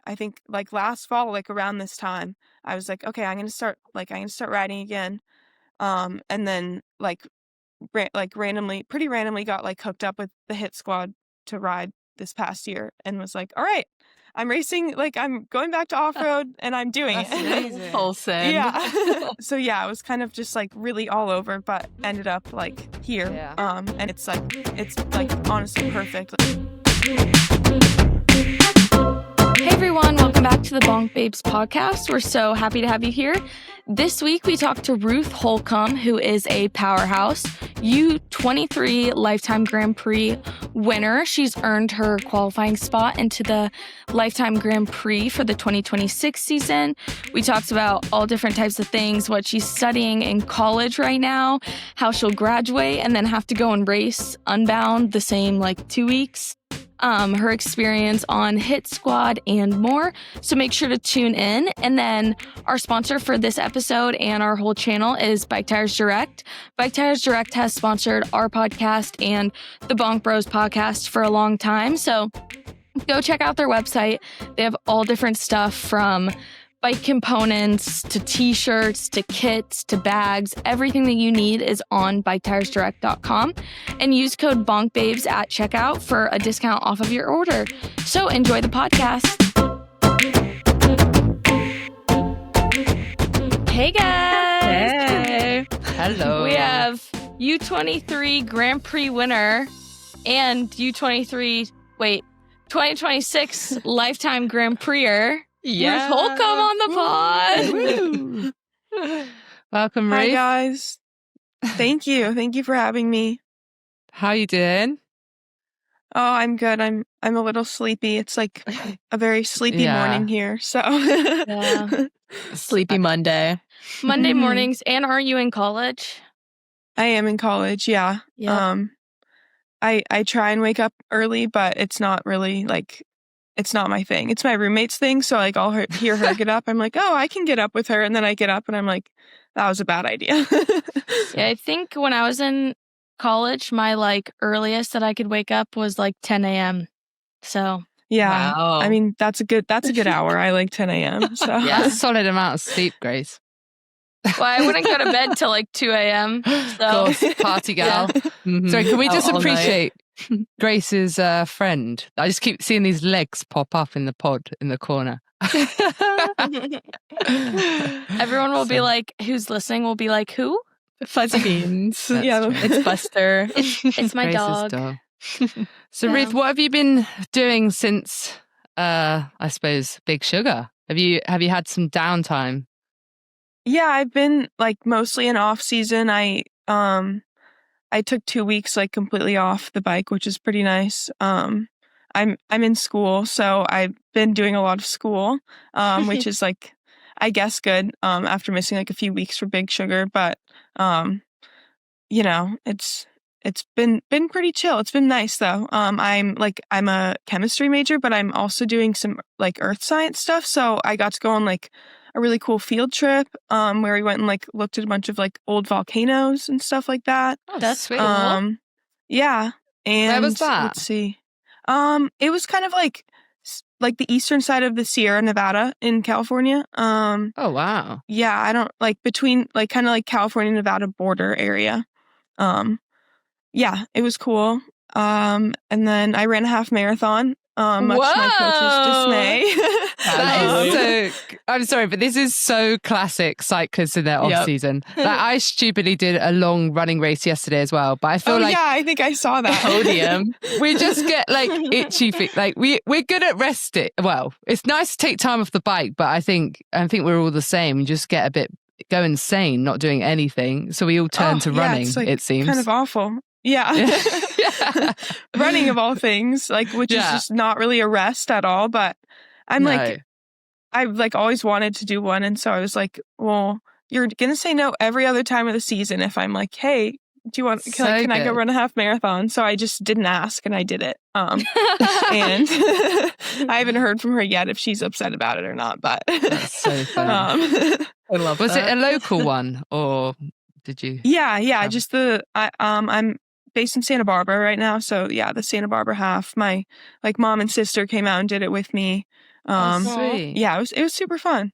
I think like last fall, like around this time, I was like, okay, I'm gonna start riding again. And then pretty randomly got like hooked up with the Hit Squad to ride this past year, and was like, all right, I'm racing, like I'm going back to off-road and I'm doing That's it. amazing. Full send. Yeah. So yeah, it was kind of just like really all over, but ended up like here. Yeah. And it's like honestly perfect. Hey everyone, welcome back to the Bonk Babes podcast. We're so happy to have you here. This week we talked to Ruth Holcomb, who is a powerhouse U23 Lifetime Grand Prix winner. She's earned her qualifying spot into the Lifetime Grand Prix for the 2026 season. We talked about all different types of things, what she's studying in college right now, how she'll graduate and then have to go and race Unbound the same like 2 weeks. Her experience on Hit Squad and more. So make sure to tune in. And then our sponsor for this episode and our whole channel is Bike Tires Direct. Bike Tires Direct has sponsored our podcast and the Bonk Bros podcast for a long time. So go check out their website. They have all different stuff from bike components to t-shirts to kits to bags. Everything that you need is on biketiresdirect.com, and use code BONKBABES at checkout for a discount off of your order. So enjoy the podcast. Hey guys. Hey. Hello. We have U23 Grand Prix winner and 2026 Lifetime Grand Prix-er. Yeah. Ruth Holcomb on the pod. Welcome, Ruth. Hi guys. Thank you for having me. How you doing? Oh, I'm good. I'm a little sleepy. It's like a very sleepy morning here. So Yeah. Sleepy Monday. Monday mornings. And are you in college? I am in college, yeah. I try and wake up early, but it's not really like, it's not my thing. It's my roommate's thing. So like I'll hear her get up. I'm like, oh, I can get up with her. And then I get up and I'm like, that was a bad idea. Yeah, I think when I was in college, my like earliest that I could wake up was like 10 a.m. So yeah, Wow. I mean, that's a good hour. I like 10 a.m. So Yeah. That's a solid amount of sleep, Grace. well, I wouldn't go to bed till like 2 a.m. So Of course, party gal. Mhm. Sorry, can we just All night. appreciate Grace's friend? I just keep seeing these legs pop up in the pod in the corner. everyone will be like, who's listening will be like, who? Fuzzy beans. Yeah, It's Buster. It's my Grace's dog. So Yeah. Ruth, what have you been doing since I suppose Big Sugar? Have you had some downtime? yeah, I've been like mostly in off season. I took 2 weeks like completely off the bike, which is pretty nice. I'm in school, so I've been doing a lot of school, which is like, I guess good, after missing like a few weeks for Big Sugar, but you know, it's been pretty chill. It's been nice though. I'm a chemistry major, but I'm also doing some like earth science stuff. So I got to go on like a really cool field trip, where we went and like looked at a bunch of like old volcanoes and stuff like that. Oh, That's sweet. cool. Yeah. And Where was that? let's see. It was kind of like the eastern side of the Sierra Nevada in California. Oh wow. Yeah, I don't like between like kind of like California Nevada border area. Yeah, it was cool. And then I ran a half marathon, much to my coach's dismay. That is so. I'm sorry, but this is so classic cyclists in their off season. Like I stupidly did a long running race yesterday as well, but I feel like yeah, I think I saw that podium. We just get like itchy feet. Like we're good at resting. Well, it's nice to take time off the bike, but I think we're all the same. You just get a bit go insane, not doing anything. So we all turn to running. It's like it seems kind of awful. Yeah. Yeah. Running of all things, like which is just not really a rest at all. But I'm like, I've like always wanted to do one, and so I was like, well, you're gonna say no every other time of the season if I'm like, hey, do you want? Can I go run a half marathon? So I just didn't ask, and I did it. And I haven't heard from her yet if she's upset about it or not. But That's so funny. I love Was that. it a local one or did you? Yeah. Just I'm based in Santa Barbara right now, so yeah, the Santa Barbara half. My like mom and sister came out and did it with me. Sweet. Yeah, it was super fun.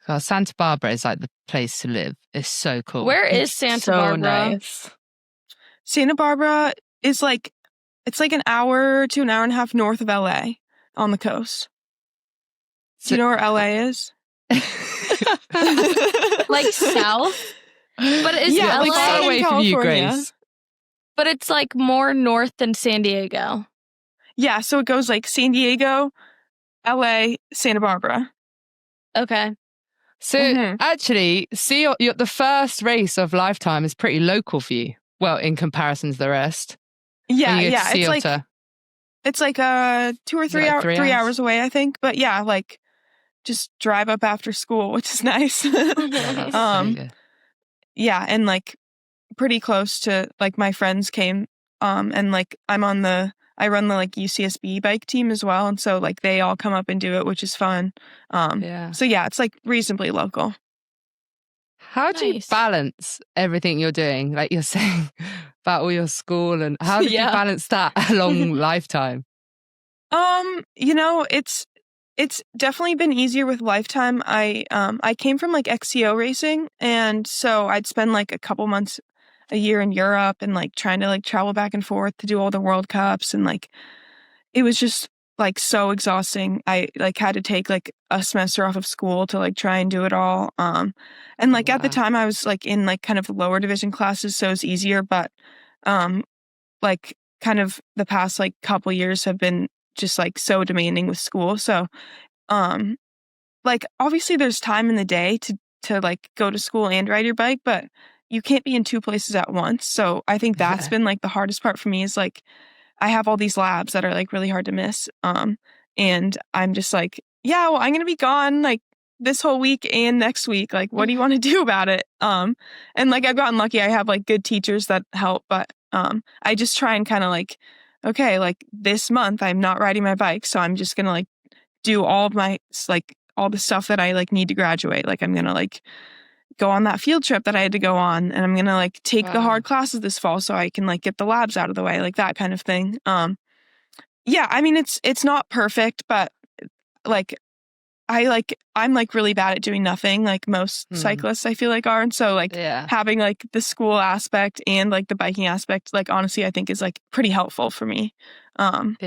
God, Santa Barbara is like the place to live. It's so cool. Where is Santa So Barbara? nice. Santa Barbara is like, it's like an hour to an hour and a half north of LA on the coast. Do you know where LA is? Like south? But is Yeah, LA like far away from you, California. Grace. But it's like more north than San Diego. Yeah, so it goes like San Diego, LA, Santa Barbara. Okay. So actually, see, the first race of Lifetime is pretty local for you. Well, in comparison to the rest. Yeah, When you go yeah. to sea otter. It's like 2 or 3 like hours, 3 3 hours? hours away, I think. But yeah, like just drive up after school, which is nice. Yeah, that's so good. Yeah, and like pretty close to like my friends came and like I run the like UCSB bike team as well, and so like they all come up and do it, which is fun. Yeah. So yeah, it's like reasonably local. How do you Nice. balance everything you're doing? Like you're saying about all your school, and how did you balance that along Lifetime? You know, it's definitely been easier with Lifetime. I came from like XCO racing, and so I'd spend like a couple months a year in Europe and like trying to like travel back and forth to do all the World Cups, and like it was just like so exhausting. I like had to take like a semester off of school to like try and do it all. And like at the Wow. time I was like in like kind of the lower division classes, so it's easier, but like kind of the past like couple years have been just like so demanding with school. So like obviously there's time in the day to like go to school and ride your bike, but you can't be in two places at once. So I think that's been like the hardest part for me is like I have all these labs that are like really hard to miss. And I'm just like, yeah, well, I'm gonna be gone like this whole week and next week. Like, what do you want to do about it? And like I've gotten lucky. I have like good teachers that help, but I just try and kind of like, okay, like this month I'm not riding my bike, so I'm just gonna like do all of my like all the stuff that I like need to graduate. Like I'm gonna like go on that field trip that I had to go on, and I'm gonna like take the hard classes this fall so I can like get the labs out of the way, like that kind of thing. Yeah, I mean it's not perfect, but like I'm like really bad at doing nothing, like most cyclists I feel like are, and so like having like the school aspect and like the biking aspect, like honestly I think is like pretty helpful for me. But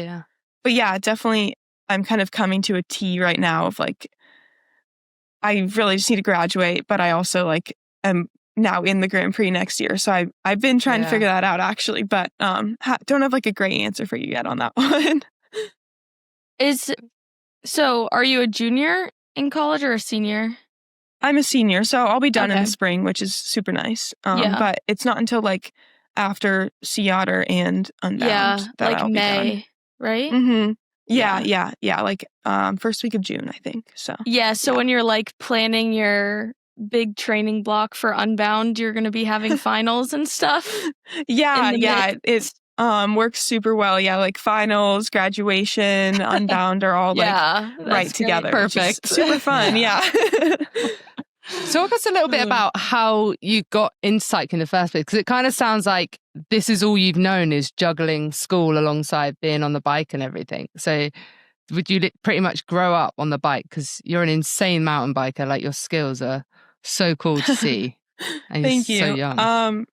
yeah, definitely I'm kind of coming to a T right now of like I really just need to graduate, but I also like am now in the Grand Prix next year. So I've been trying to figure that out actually, but don't have like a great answer for you yet on that one. So are you a junior in college or a senior? I'm a senior, so I'll be done in the spring, which is super nice. But it's not until like after Sea Otter and Unbound that like I'll May, be done. right? Mm-hmm. Yeah. Like first week of June, I think. So so when you're like planning your big training block for Unbound, you're going to be having finals and stuff. It works super well. Yeah, like finals, graduation, Unbound are all like right together. Perfect. Super fun. Yeah. Talk us a little bit about how you got into cycling in the first place, because it kind of sounds like this is all you've known is juggling school alongside being on the bike and everything. So would you pretty much grow up on the bike? Because you're an insane mountain biker. Like your skills are so cool to see. And Thank you. So young.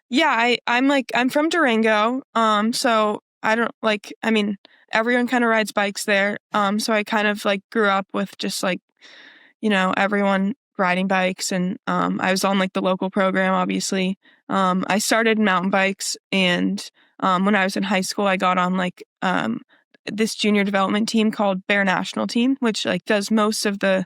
Yeah, I'm from Durango. So I don't like, I mean, everyone kind of rides bikes there. So I kind of like grew up with just like, you know, everyone riding bikes, and I was on like the local program, obviously. I started mountain bikes, and when I was in high school, I got on like this junior development team called Bear National Team, which like does most of the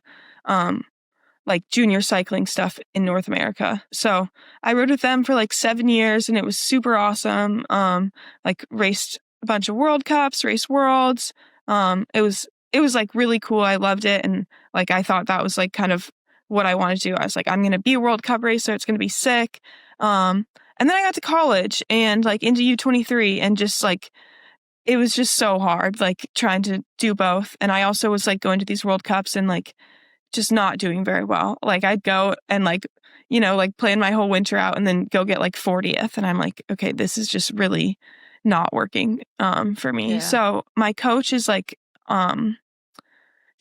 like junior cycling stuff in North America. So I rode with them for like 7 years, and it was super awesome. Like raced a bunch of World Cups, raced Worlds. It was like really cool. I loved it, and like I thought that was like kind of what I wanted to do. I was like, I'm gonna be a World Cup racer. It's gonna be sick. And then I got to college and like into U23, and just like it was just so hard, like trying to do both. And I also was like going to these World Cups and like just not doing very well. Like I'd go and like, you know, like plan my whole winter out and then go get like 40th. And I'm like, okay, this is just really not working for me. So my coach is like,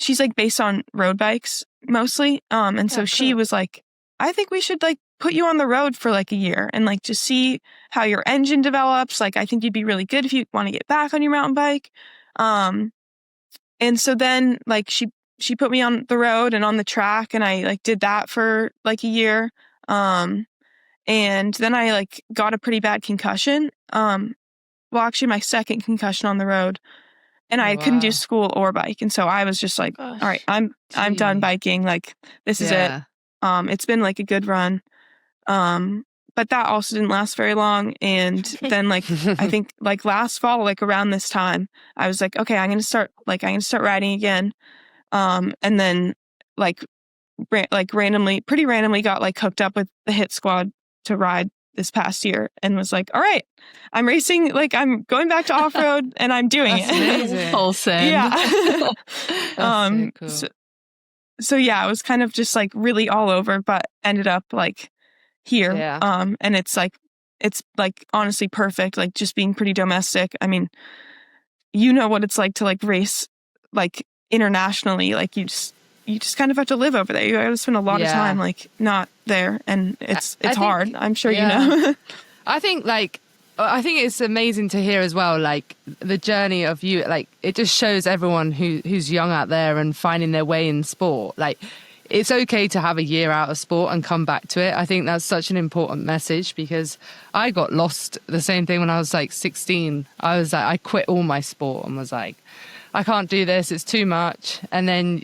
she's like based on road bikes mostly. And so she was like, I think we should like put you on the road for like a year and like just see how your engine develops. Like, I think you'd be really good if you want to get back on your mountain bike. And so then like she put me on the road and on the track, and I like did that for like a year. And then I like got a pretty bad concussion. Well, actually my second concussion on the road, and I couldn't do school or bike. And so I was just like, all right, I'm done biking. Like, this is it. It's been like a good run. But that also didn't last very long. And then like, I think like last fall, like around this time, I was like, okay, I'm going to start riding again. And then like, pretty randomly got like hooked up with the hit squad to ride this past year, and was like, all right, I'm racing, like I'm going back to off-road and I'm doing That's it. amazing. Full send. Yeah. So cool. So yeah, it was kind of just like really all over, but ended up like here. Yeah. And it's like honestly perfect, like just being pretty domestic. I mean, you know what it's like to like race like internationally, like you just kind of have to live over there. You have to spend a lot of time like not there, and it's hard. I'm sure you know. I think it's amazing to hear as well, like the journey of you. Like, it just shows everyone who's young out there and finding their way in sport. Like, it's okay to have a year out of sport and come back to it. I think that's such an important message, because I got lost the same thing when I was like 16. I was like, I quit all my sport and was like, I can't do this, it's too much. And then,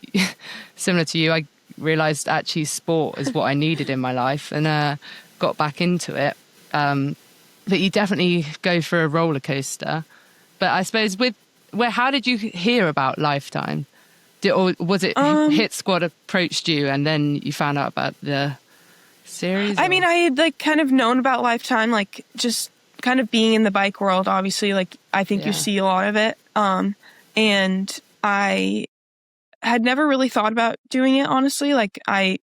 similar to you, I realised actually sport is what I needed in my life, and got back into it. But you definitely go for a roller coaster. But I suppose how did you hear about Lifetime? Or was it Hit Squad approached you and then you found out about the series? I mean, I had like kind of known about Lifetime, like just kind of being in the bike world, obviously, like I think you see a lot of it. And I had never really thought about doing it, honestly. Like, I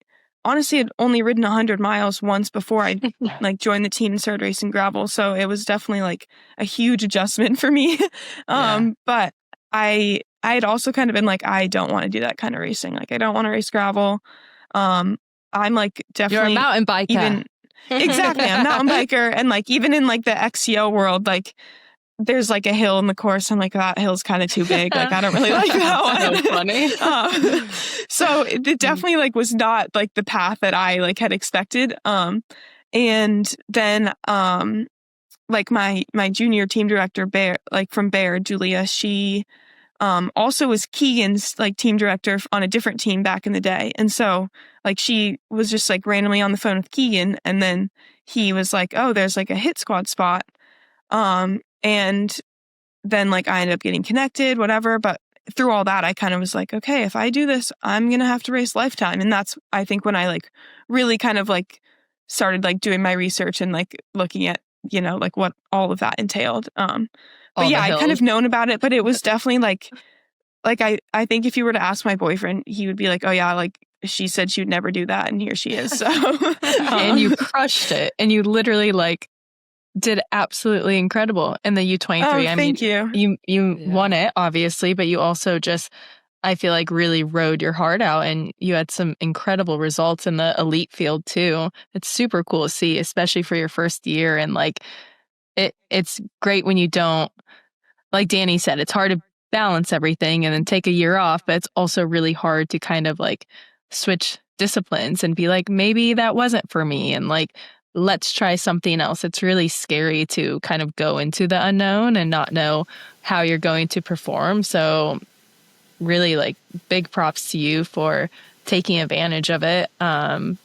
honestly had only ridden 100 miles once before I like joined the team and started racing gravel. So it was definitely like a huge adjustment for me. But I had also kind of been like, I don't want to do that kind of racing. Like, I don't want to race gravel. I'm like definitely... You're a mountain biker. Exactly. I'm a mountain biker. And like, even in like the XCO world, like, there's like a hill in the course. I'm like, that hill's kind of too big. Like, I don't really like that one. So funny. So it definitely like was not like the path that I like had expected. And then like my junior team director, from Baird, Julia, she also was Keegan's like team director on a different team back in the day. And so like she was just like randomly on the phone with Keegan, and then he was like, oh, there's like a hit squad spot. And then like I ended up getting connected, whatever. But through all that, I kind of was like, okay, if I do this, I'm going to have to race Lifetime. And that's, I think, when I like really kind of like started like doing my research and like looking at, you know, like what all of that entailed. But yeah, I kind of known about it, but it was definitely like I think if you were to ask my boyfriend, he would be like, oh yeah, like she said she would never do that. And here she is. So, and you crushed it. And you literally like did absolutely incredible in the U23. I mean, thank you. You won it, obviously, but you also just, I feel like, really rode your heart out, and you had some incredible results in the elite field too. It's super cool to see, especially for your first year. And like, it's great when you don't, like Danni said, it's hard to balance everything and then take a year off, but it's also really hard to kind of like switch disciplines and be like, maybe that wasn't for me, and like, let's try something else. It's really scary to kind of go into the unknown and not know how you're going to perform. So really like big props to you for taking advantage of it. I'm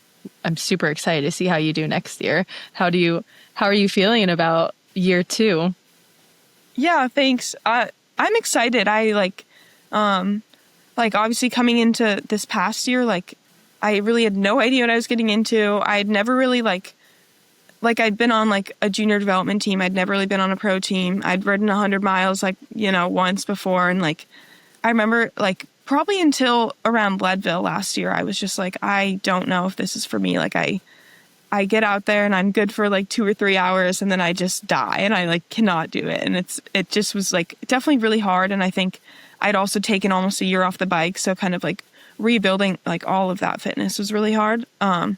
super excited to see how you do next year. How are you feeling about year 2? Yeah, thanks. I'm excited. I like obviously coming into this past year, like I really had no idea what I was getting into. I had never really like I'd been on like a junior development team. I'd never really been on a pro team. I'd ridden 100 miles like, you know, once before. And like, I remember like probably until around Leadville last year, I was just like, I don't know if this is for me. Like I get out there and I'm good for like 2 or 3 hours and then I just die and I like cannot do it. And it just was like definitely really hard. And I think I'd also taken almost a year off the bike. So kind of like rebuilding like all of that fitness was really hard. And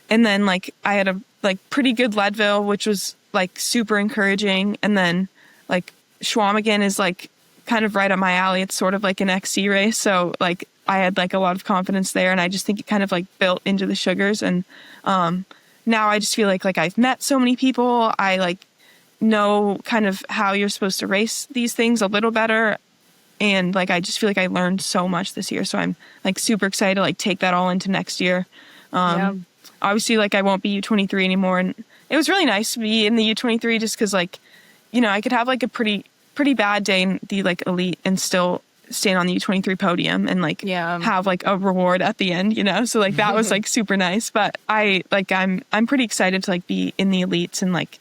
then like I had a like pretty good Leadville, which was like super encouraging. And then like Schwamigan is like kind of right up my alley. It's sort of like an XC race. So like I had like a lot of confidence there, and I just think it kind of like built into the sugars. And now I just feel like I've met so many people. I like know kind of how you're supposed to race these things a little better. And like I just feel like I learned so much this year. So I'm like super excited to like take that all into next year. Obviously like I won't be U23 anymore, and it was really nice to be in the U23 just because like, you know, I could have like a pretty bad day in the like elite and still stand on the U23 podium and like have like a reward at the end, you know? So like that was like super nice. But I'm pretty excited to like be in the elites and like,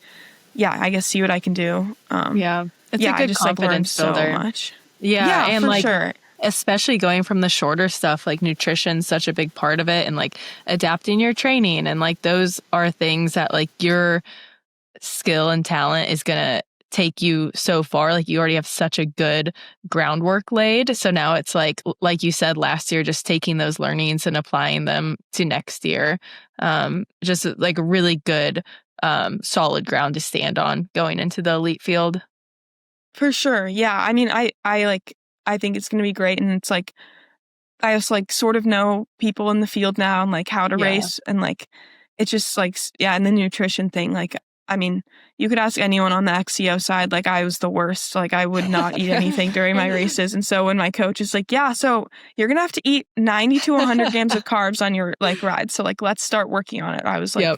I guess see what I can do. It's a good confidence builder. So much. And for like sure. Especially going from the shorter stuff, like nutrition's such a big part of it, and like adapting your training, and like those are things that like your skill and talent is gonna take you so far. Like you already have such a good groundwork laid. So now it's like you said last year, just taking those learnings and applying them to next year. Just like a really good, solid ground to stand on going into the elite field. For sure. Yeah. I mean, I think it's going to be great. And it's like, I just like sort of know people in the field now and like how to race. And like, it's just like, and the nutrition thing, like, I mean, you could ask anyone on the XCO side, like I was the worst. Like I would not eat anything during my races. And so when my coach is like, so you're going to have to eat 90 to 100 grams of carbs on your like ride. So like, let's start working on it. I was like,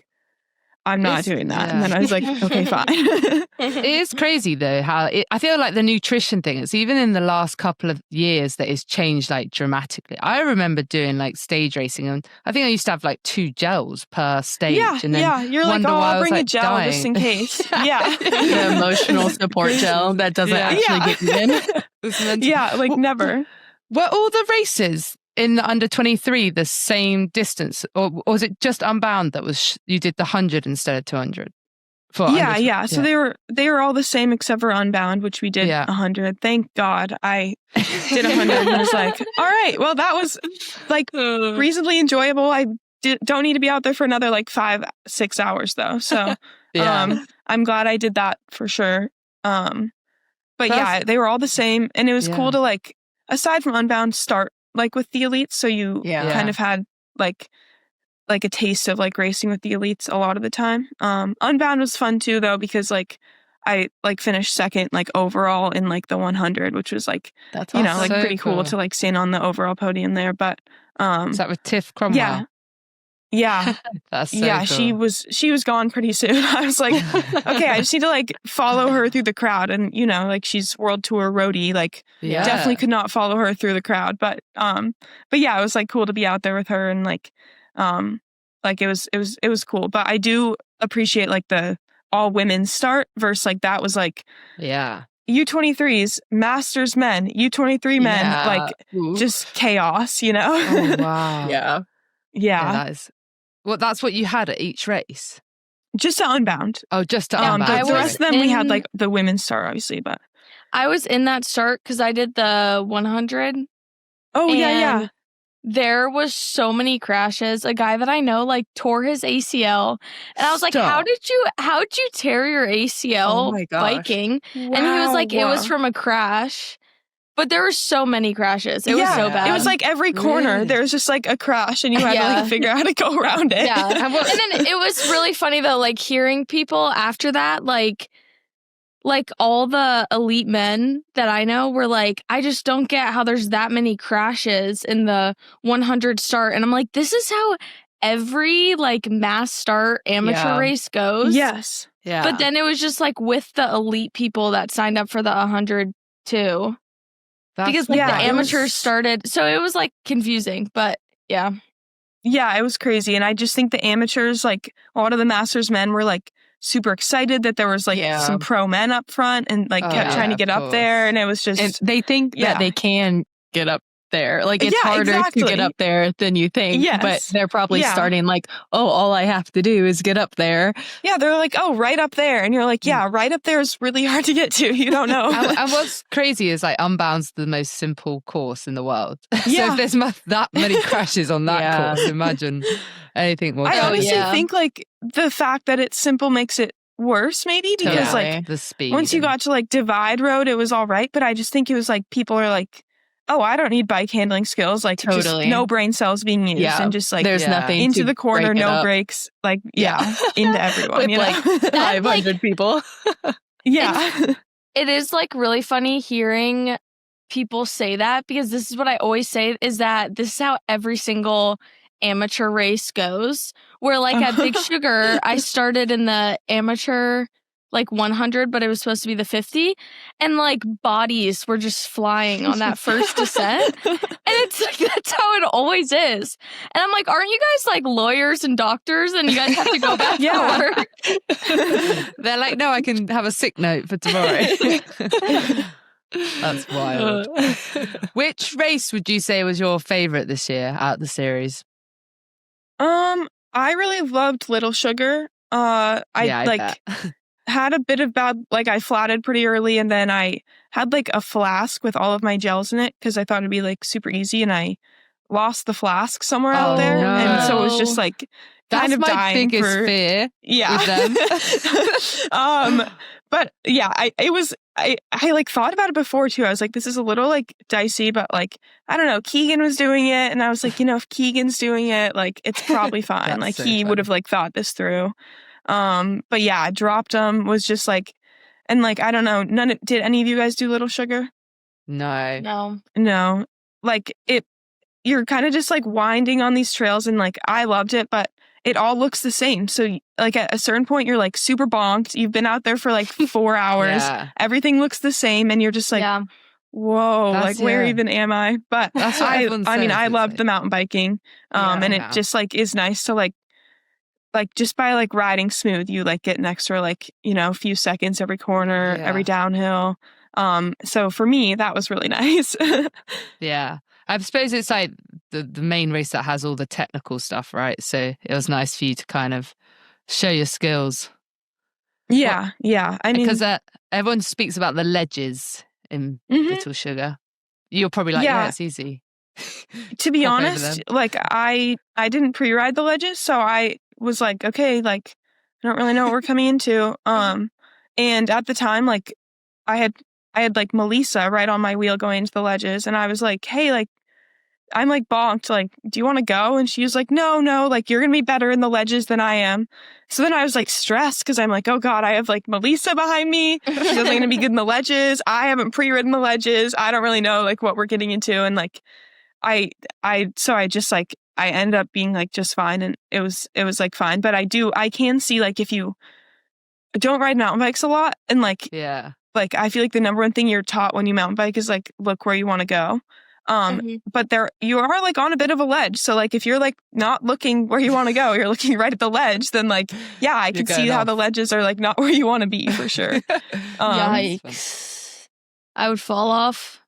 I'm not doing that. And then I was like, okay, fine. It is crazy though, how I feel like the nutrition thing, it's even in the last couple of years that it's changed like dramatically. I remember doing like stage racing, and I think I used to have like 2 gels per stage. And then you're like, I'll bring a gel just in case. The emotional support gel that doesn't actually get you in. Like never. Were all the races in the under 23 the same distance, or was it just Unbound that was you did the 100 instead of 200? So they were all the same except for Unbound, which we did 100. Thank God I did 100 and was like, all right, well that was like reasonably enjoyable. I don't need to be out there for another like 5-6 hours though. So I'm glad I did that for sure. But they were all the same, and it was cool to like, aside from Unbound, start like with the elites, so you kind of had like a taste of like racing with the elites a lot of the time. Unbound was fun too though, because like I like finished second like overall in like the 100, which was like that's you know like so pretty cool to like stand on the overall podium there. But is that with Tiff Cromwell? That's so cool. She was gone pretty soon. I was like, okay, I just need to like follow her through the crowd, and you know, like she's world tour roadie, like definitely could not follow her through the crowd. But it was like cool to be out there with her, and like it was cool. But I do appreciate like the all women's start versus like that was like U23s, Masters men, U23 men, like just chaos, you know? Oh, wow. Yeah. That's what you had at each race? Just at Unbound. Oh, just at Unbound. The rest of them, we had like the women's start, obviously, but. I was in that start because I did the 100. Oh, yeah. There was so many crashes. A guy that I know like tore his ACL, and I was like, how'd you tear your ACL biking? Wow, and he was like, it was from a crash. But there were so many crashes. It was so bad. It was like every corner there was just like a crash, and you had to like figure out how to go around it. Yeah. And then it was really funny though, like hearing people after that, like all the elite men that I know were like, I just don't get how there's that many crashes in the 100 start. And I'm like, this is how every like mass start amateur race goes. Yes. Yeah. But then it was just like with the elite people that signed up for the 100 too. Because like the amateurs started, so it was like confusing, but yeah, it was crazy. And I just think the amateurs, like a lot of the Masters men, were like super excited that there was like some pro men up front and like kept trying to get up there, and it was just and they think that they can get up there. Like it's Yeah, harder to exactly. get up there than you think. Yes. But they're probably Yeah. starting like, oh, all I have to do is get up there. Yeah, they're like, oh, right up there. And you're like, yeah, right up there is really hard to get to. You don't know. And what's crazy is like Unbound's the most simple course in the world. So Yeah. if there's that many crashes on that Yeah. course, imagine anything more. I honestly yeah. think like the fact that it's simple makes it worse, maybe, because Totally. like the speed. once you and- got to like Divide Road, it was all right. But I just think it was like people are like, oh, I don't need bike handling skills. Like just Totally. no brain cells being used Yeah. and just like There's Yeah. nothing into to the corner, break it no up. brakes. Like, yeah, into everyone. With You know? like 500 people. Yeah. It is like really funny hearing people say that, because this is what I always say, is that this is how every single amateur race goes. Where like at Big Sugar, I started in the amateur like 100, but it was supposed to be the 50, and like bodies were just flying on that first descent. And it's like, that's how it always is. And I'm like, aren't you guys like lawyers and doctors and you guys have to go back Yeah. to work? They're like, no, I can have a sick note for tomorrow. That's wild. Which race would you say was your favorite this year out of the series? I really loved Little Sugar. I bet. had a bit of bad, like I flatted pretty early, and then I had like a flask with all of my gels in it because I thought it'd be like super easy, and I lost the flask somewhere out there, no. and so it was just like kind That's of my dying biggest for fear. yeah. with But yeah, I like thought about it before too. I was like, this is a little like dicey, but like I don't know. Keegan was doing it, and I was like, if Keegan's doing it, like it's probably fine. That's Like so he would funny. have like thought this through. But yeah, I dropped him. Was just like, and like I don't know. Did any of you guys do Little Sugar? No. No. No. Like you're kind of just like winding on these trails, and like I loved it, but it all looks the same. So like at a certain point, you're like super bonked. You've been out there for like 4 hours. Yeah. Everything looks the same, and you're just like, yeah. whoa, That's- like where yeah. even am I? But That's what I everyone mean, says, I it's loved like- the mountain biking. And Yeah. it just like is nice to like just by like riding smooth, you like get an extra like, a few seconds every corner, Yeah. every downhill. So for me, that was really nice. Yeah. I suppose it's like the main race that has all the technical stuff, right? So it was nice for you to kind of show your skills. Yeah. I mean, Because everyone speaks about the ledges in mhm. Little Sugar. You're probably like, Yeah. yeah, it's easy. To be Hop over honest, them. like I didn't pre-ride the ledges, so I was like, okay, like I don't really know what we're coming into. And at the time, like I had like Melissa right on my wheel going into the ledges, and I was like, hey, like I'm like bonked, like, do you want to go? And she was like, no, like you're gonna be better in the ledges than I am. So then I was like stressed because I'm like, oh God, I have like Melissa behind me. She's only gonna be good in the ledges. I haven't pre-ridden the ledges. I don't really know like what we're getting into. And like I just like I ended up being like just fine, and it was like fine. But I can see like if you don't ride mountain bikes a lot, and like Yeah. I feel like the number one thing you're taught when you mountain bike is like look where you want to go. Mhm. But you are like on a bit of a ledge. So like if you're like not looking where you want to go, you're looking right at the ledge, then like yeah, I can see going how off. the ledges are like not where you want to be for sure. Yikes. I would fall off.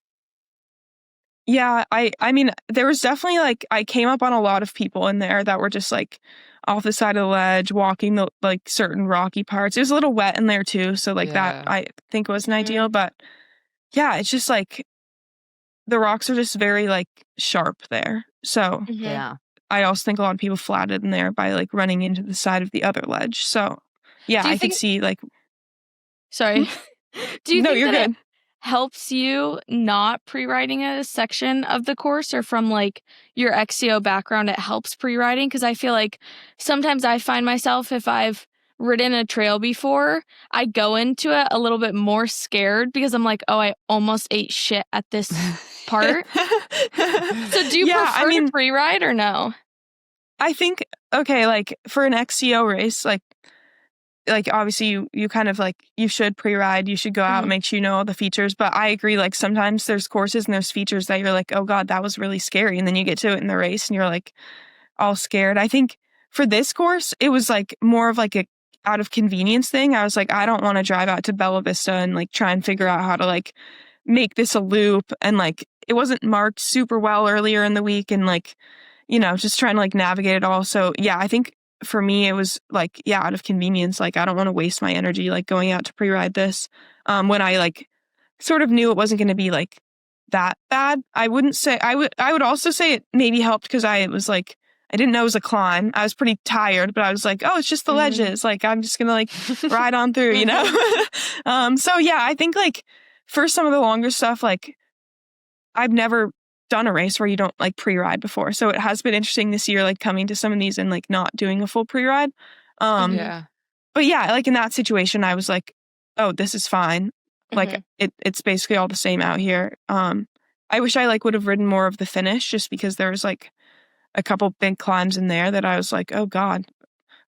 Yeah, I mean, there was definitely like I came up on a lot of people in there that were just like off the side of the ledge, walking the like certain rocky parts. It was a little wet in there too, so like that Yeah. I think wasn't ideal. But yeah, it's just like the rocks are just very like sharp there. So Mhm. Yeah. I also think a lot of people flatted in there by like running into the side of the other ledge. So yeah, Do you I think- could see like Sorry. Do you no, think you're that good. it helps you not pre-riding a section of the course, or from like your XCO background it helps pre-riding? Because I feel like sometimes I find myself, if I've ridden a trail before, I go into it a little bit more scared because I'm like, oh, I almost ate shit at this part. So do you Yeah, prefer to pre-ride or no? I think okay, like for an XCO race, like obviously you kind of like you should pre-ride, you should go out Mhm. and make sure you know all the features. But I agree, like sometimes there's courses and there's features that you're like, oh God, that was really scary. And then you get to it in the race and you're like all scared. I think for this course, it was like more of like a out of convenience thing. I was like, I don't want to drive out to Bella Vista and like try and figure out how to like make this a loop, and like it wasn't marked super well earlier in the week, and like, you know, just trying to like navigate it all. So yeah, I think for me it was like, yeah, out of convenience, like I don't want to waste my energy like going out to pre-ride this when I like sort of knew it wasn't going to be like that bad. I wouldn't say I would also say it maybe helped because I was like, I didn't know it was a climb. I was pretty tired, but I was like, oh, it's just the ledges. Like, I'm just going to like ride on through, you know? So yeah, I think like for some of the longer stuff, like I've never done a race where you don't like pre-ride before. So it has been interesting this year, like coming to some of these and like not doing a full pre-ride. Yeah. But yeah, like in that situation, I was like, oh, this is fine. Like it's basically all the same out here. I wish I like would have ridden more of the finish just because there was like a couple big climbs in there that I was like, oh God,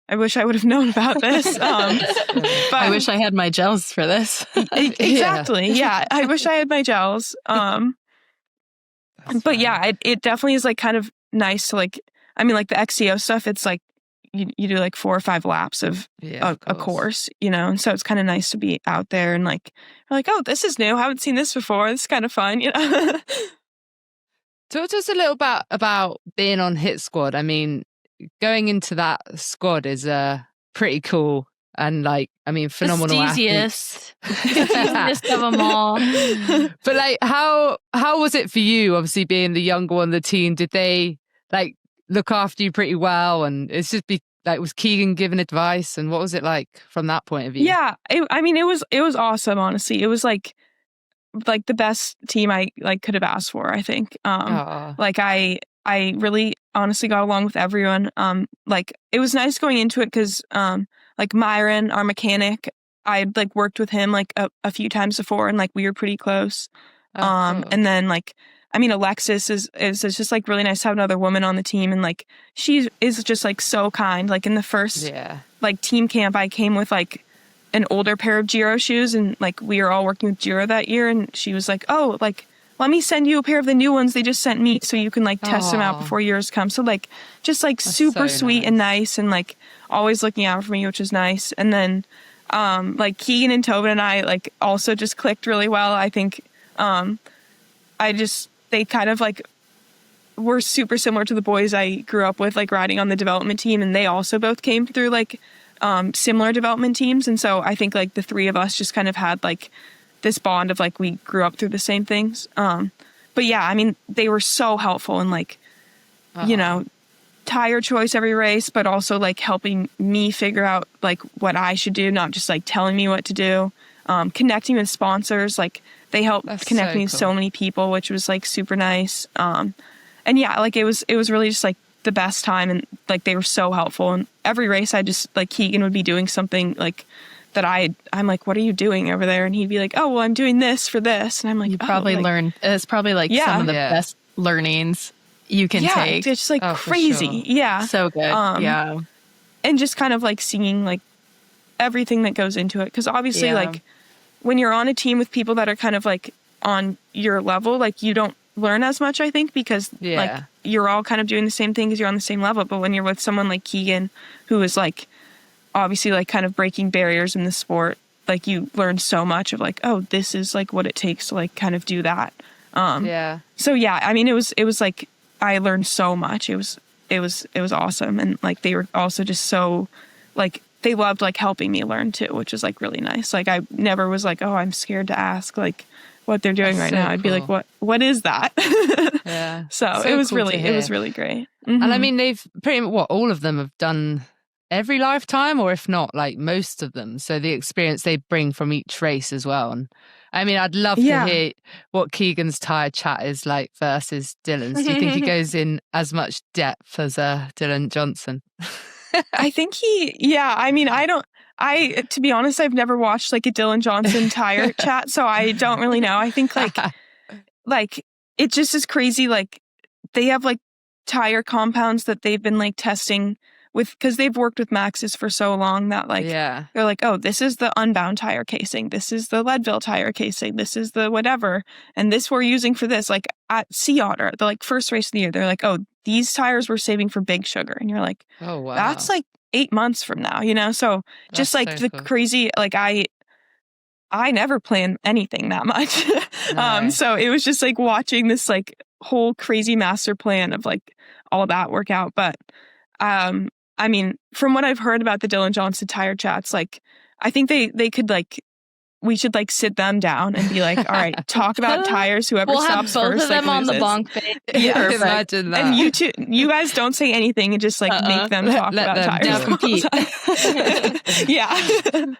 I wish I would have known about this. But I wish I had my gels for this. Exactly. Yeah. I wish I had my gels. But yeah, it definitely is like kind of nice to like, I mean, like the XCO stuff, it's like you do like 4 or 5 laps of a course, you know? And so it's kind of nice to be out there and like, you're like, oh, this is new. I haven't seen this before. It's kind of fun, you know? Talk to us a little about being on Hit Squad. I mean, going into that squad is pretty cool and like, I mean, phenomenal athletes. The easiest of them all. But like, how was it for you? Obviously, being the younger one on the team, did they like look after you pretty well? And it's just was Keegan giving advice? And what was it like from that point of view? Yeah, I mean, it was awesome. Honestly, it was like the best team I like could have asked for. I think. Like I really honestly got along with everyone. Like it was nice going into it because like Myron, our mechanic, I'd like worked with him like a few times before, and like we were pretty close. Cool. And then like, I mean, Alexis is just like really nice to have another woman on the team, and like she is just like so kind. Like in the first like team camp, I came with like an older pair of Giro shoes, and like we were all working with Giro that year, and she was like, oh, like let me send you a pair of the new ones they just sent me so you can like test them out before yours come. So like just like that's super so sweet and nice, and like always looking out for me, which is nice. And then like Keegan and Tobin and I like also just clicked really well. I think they kind of like were super similar to the boys I grew up with, like riding on the development team, and they also both came through like similar development teams. And so I think like the three of us just kind of had like this bond of like we grew up through the same things. But yeah, I mean, they were so helpful in like, you know, tire choice every race, but also like helping me figure out like what I should do, not just like telling me what to do. Connecting with sponsors, like they helped connect me with so many people, which was like super nice. And yeah, like it was really just like the best time, and like they were so helpful. And every race I just like Keegan would be doing something like that I'm like, what are you doing over there? And he'd be like, oh, well, I'm doing this for this. And I'm like, you probably learned. It's probably like some of the best learnings you can take. It's just like crazy. Sure. Yeah. So good. Yeah. And just kind of like seeing like everything that goes into it. Cause obviously like when you're on a team with people that are kind of like on your level, like you don't learn as much, I think, because like you're all kind of doing the same thing because you're on the same level. But when you're with someone like Keegan, who is like obviously like kind of breaking barriers in the sport, like you learn so much of like, oh, this is like what it takes to like kind of do that. So yeah, I mean, it was like I learned so much. It was awesome, and like they were also just so like they loved like helping me learn too, which was like really nice. Like I never was like, oh, I'm scared to ask like what they're doing right now. I'd be like, what is that? So it was cool, it was really great. And I mean, they've pretty much all of them have done every lifetime, or if not, like most of them. So the experience they bring from each race as well. And I mean, I'd love to hear what Keegan's tire chat is like versus Dylan's. Do you think he goes in as much depth as Dylan Johnson? I think I mean, to be honest, I've never watched like a Dylan Johnson tire chat, so I don't really know. I think like it just is crazy. Like they have like tire compounds that they've been like testing with, because they've worked with Maxxis for so long that like they're like, oh, this is the Unbound tire casing, this is the Leadville tire casing, this is the whatever, and this we're using for this. Like at Sea Otter, the like first race of the year, they're like, oh, these tires we're saving for Big Sugar, and you're like, oh wow, that's like 8 months from now, you know. So just like the crazy, like I I never plan anything that much. No. So it was just like watching this like whole crazy master plan of like all that workout. But I mean, from what I've heard about the Dylan Johnson tire chats, like I think they could like we should like sit them down and be like, all right, talk about tires. Whoever We'll have stops both first, of them like, on the loses. bonk Babes. Yeah, Imagine that. And you guys don't say anything and just like make them talk Let about them tires. compete. Yeah.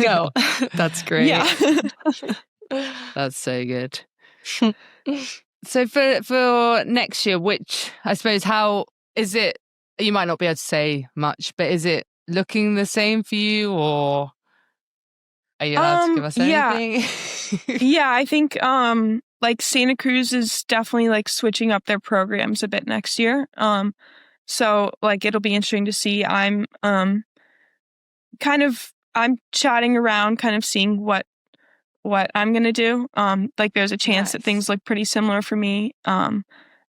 Go. That's great. Yeah. That's so good. So for next year, which I suppose, how is it? You might not be able to say much, but is it looking the same for you, or are you allowed to give us anything? Yeah, I think like Santa Cruz is definitely like switching up their programs a bit next year. So like it'll be interesting to see. I'm chatting around, kind of seeing what I'm gonna do. Like there's a chance that things look pretty similar for me. And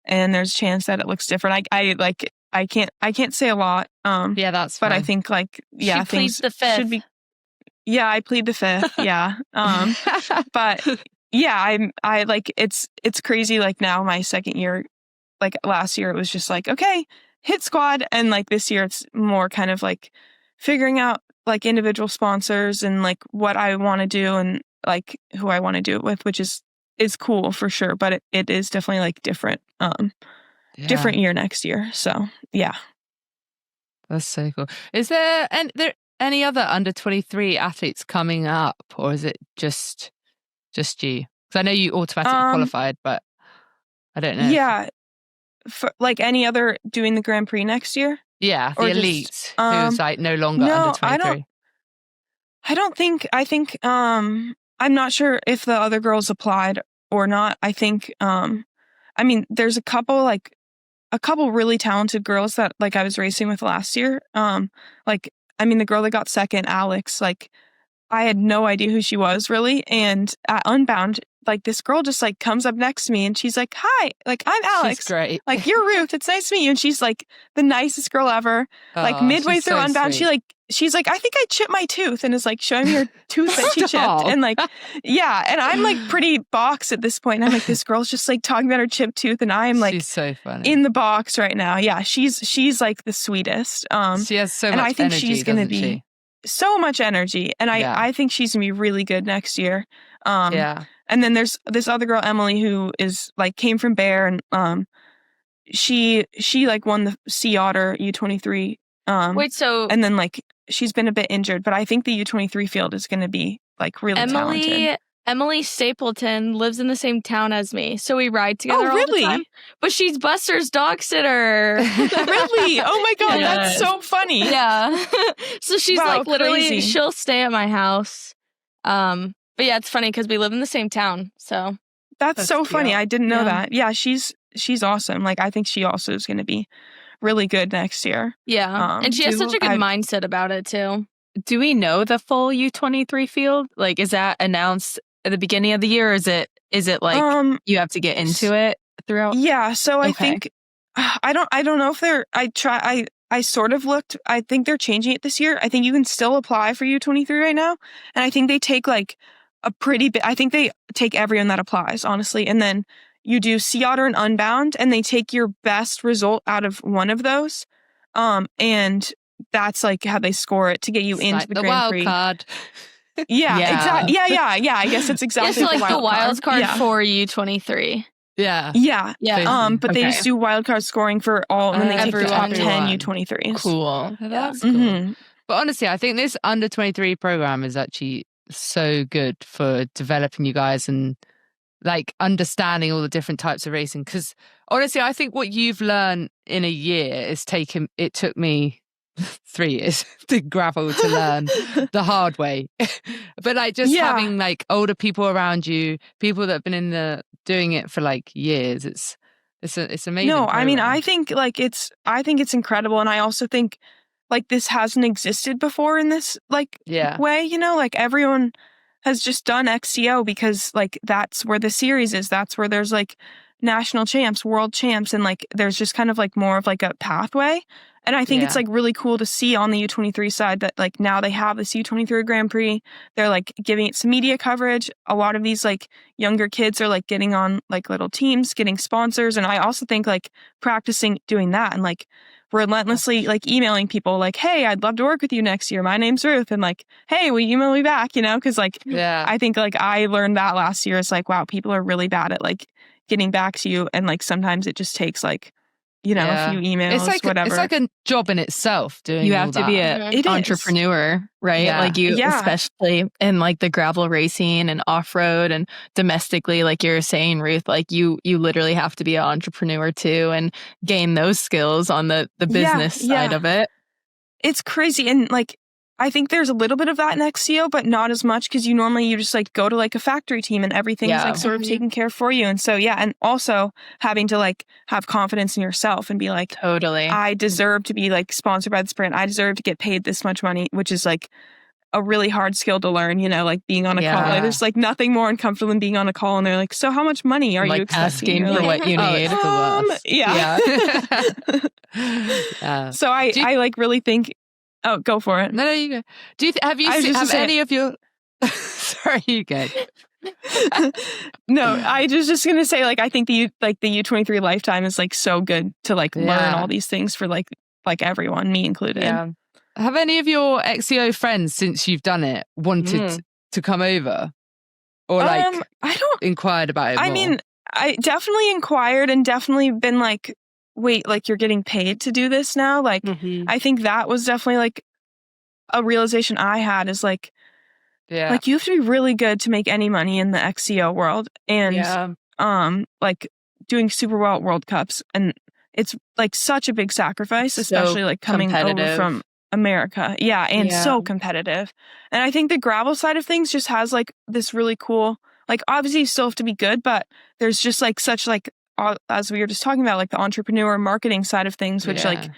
there's a chance that it looks different. I can't say a lot. Yeah, that's fine. But I think like She pleads the fifth. should be. Yeah, I plead the fifth. Yeah. But yeah, I like it's crazy. Like now my second year, like last year it was just like, okay, hit squad. And like this year it's more kind of like figuring out like individual sponsors and like what I want to do and like who I want to do it with, which is cool for sure. But it is definitely like different, different year next year. So yeah. That's so cool. Is there any other under 23 athletes coming up, or is it just you? Because I know you automatically qualified, but I don't know. Yeah, for like any other doing the Grand Prix next year. Yeah, the or elite just, who's like no longer under 23. I don't think. I think I'm not sure if the other girls applied or not. I think I mean there's a couple really talented girls that like I was racing with last year. Like I mean the girl that got second, Alex, like I had no idea who she was really. And at Unbound, like this girl just like comes up next to me and she's like, "Hi, like I'm Alex. She's great. Like you're Ruth. It's nice to meet you." And she's like the nicest girl ever. Like midway she's through so Unbound, sweet. she's like, "I think I chipped my tooth," and is like showing me her tooth that she chipped. Stop. And like, yeah. And I'm like pretty box at this point. And I'm like, this girl's just like talking about her chipped tooth, and I'm like, she's so funny in the box right now. Yeah, she's like the sweetest. She has so and much I think energy, she's gonna doesn't be she? so much energy, and I think she's gonna be really good next year. Yeah. And then there's this other girl, Emily, who is like came from Bear, and she like won the Sea Otter U23. Wait, so and then like she's been a bit injured, but I think the U23 field is going to be like really talented. Emily Stapleton lives in the same town as me, so we ride together all really? the time. But she's Buster's dog sitter. Really? Oh my god, that's so funny. Yeah. So she's like literally, crazy. she'll stay at my house. But yeah, it's funny because we live in the same town. So that's so funny. cute. I didn't know that. Yeah, she's awesome. Like I think she also is going to be really good next year. yeah, and she has such a good mindset about it too. Do we know the full U23 field? Like, is that announced at the beginning of the year? Or is it like you have to get into it throughout? Yeah. So I think I don't know if they're. I sort of looked. I think they're changing it this year. I think you can still apply for U23 right now, and I think they take like a pretty bit. I think they take everyone that applies, honestly, and then you do Sea Otter and Unbound, and they take your best result out of one of those, and that's like how they score it to get you It's into like the the Grand wild Prix. card. Yeah, Yeah. exactly. Yeah. I guess it's exactly It's like the wild card Yeah. for U23. Yeah. Yeah. Yeah. But they just do wild card scoring for all, and then they take the top 10 everyone. U23s. Cool. That's cool. Mm-hmm. But honestly, I think this under 23 program is actually so good for developing you guys and like understanding all the different types of racing. Because honestly, I think what you've learned in a year it took me 3 years to gravel to learn the hard way. But like just having like older people around you, people that have been doing it for like years, it's amazing. No, I mean, program. I think it's incredible, and I also think like this hasn't existed before in this like way. You know, like everyone has just done XCO because like that's where the series is. That's where there's like national champs, world champs, and like there's just kind of like more of like a pathway. And I think it's like really cool to see on the U23 side that like now they have this U23 Grand Prix. They're like giving it some media coverage. A lot of these like younger kids are like getting on like little teams, getting sponsors. And I also think like practicing doing that and like relentlessly like emailing people like, hey, I'd love to work with you next year. My name's Ruth. And like, hey, will you email me back? You know, because like I think like I learned that last year. It's like, wow, people are really bad at like getting back to you. And like sometimes it just takes like, you know, a few emails, it's like, whatever. It's like a job in itself doing You all have to that. be an entrepreneur, right? Like you, especially in like the gravel racing and off-road and domestically, like you're saying, Ruth, like you literally have to be an entrepreneur too and gain those skills on the business side of it. It's crazy. And like, I think there's a little bit of that in XCO, but not as much because you just like go to like a factory team and everything's like sort of taken care of for you. And so, and also having to like have confidence in yourself and be like, totally, I deserve to be like sponsored by the sprint. I deserve to get paid this much money, which is like a really hard skill to learn, you know, like being on a call. Like, there's like nothing more uncomfortable than being on a call and they're like, so how much money are you expecting? Asking for what you need. So I like really think, oh, go for it. No, you go. Have any of your... Sorry, you go. No, I was just going to say, like, I think the U23 lifetime is like so good to like learn all these things for like everyone, me included. Yeah. Have any of your XCO friends, since you've done it, wanted to come over? Or like inquired about it more? I mean, I definitely inquired and definitely been like, wait, like you're getting paid to do this now? Like, I think that was definitely like a realization I had is like, like you have to be really good to make any money in the XCO world. And like doing super well at World Cups. And it's like such a big sacrifice, especially like coming over from America. And so competitive. And I think the gravel side of things just has like this really cool, like obviously you still have to be good, but there's just like such like, as we were just talking about, like the entrepreneur marketing side of things, which like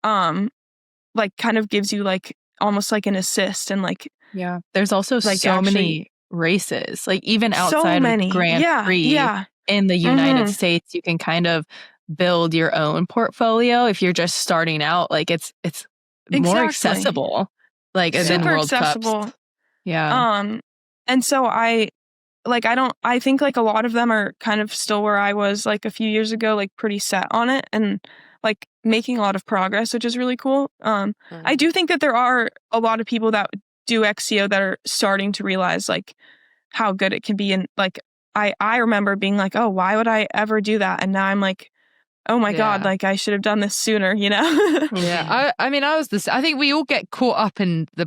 kind of gives you like almost like an assist and like there's also like so many races, like even outside of Grand Prix in the United States, you can kind of build your own portfolio if you're just starting out. Like it's more accessible, like than World Cups. And so I think like a lot of them are kind of still where I was like a few years ago, like pretty set on it and like making a lot of progress, which is really cool. I do think that there are a lot of people that do XCO that are starting to realize like how good it can be. And like, I remember being like, oh, why would I ever do that? And now I'm like, oh my God, like I should have done this sooner, you know? I mean, I think we all get caught up in the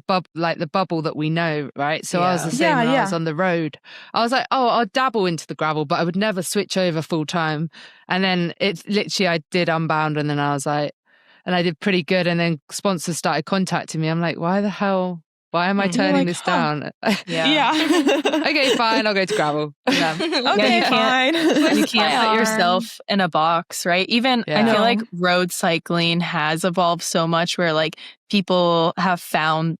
bubble that we know, right? So I was the same when I was on the road. I was like, oh, I'll dabble into the gravel, but I would never switch over full time. And then it's literally, I did Unbound and then I was like, and I did pretty good. And then sponsors started contacting me. I'm like, why am I turning this down? Okay, fine. I'll go to gravel. Okay, fine. You can't put yourself in a box, right? Even I feel like road cycling has evolved so much where like people have found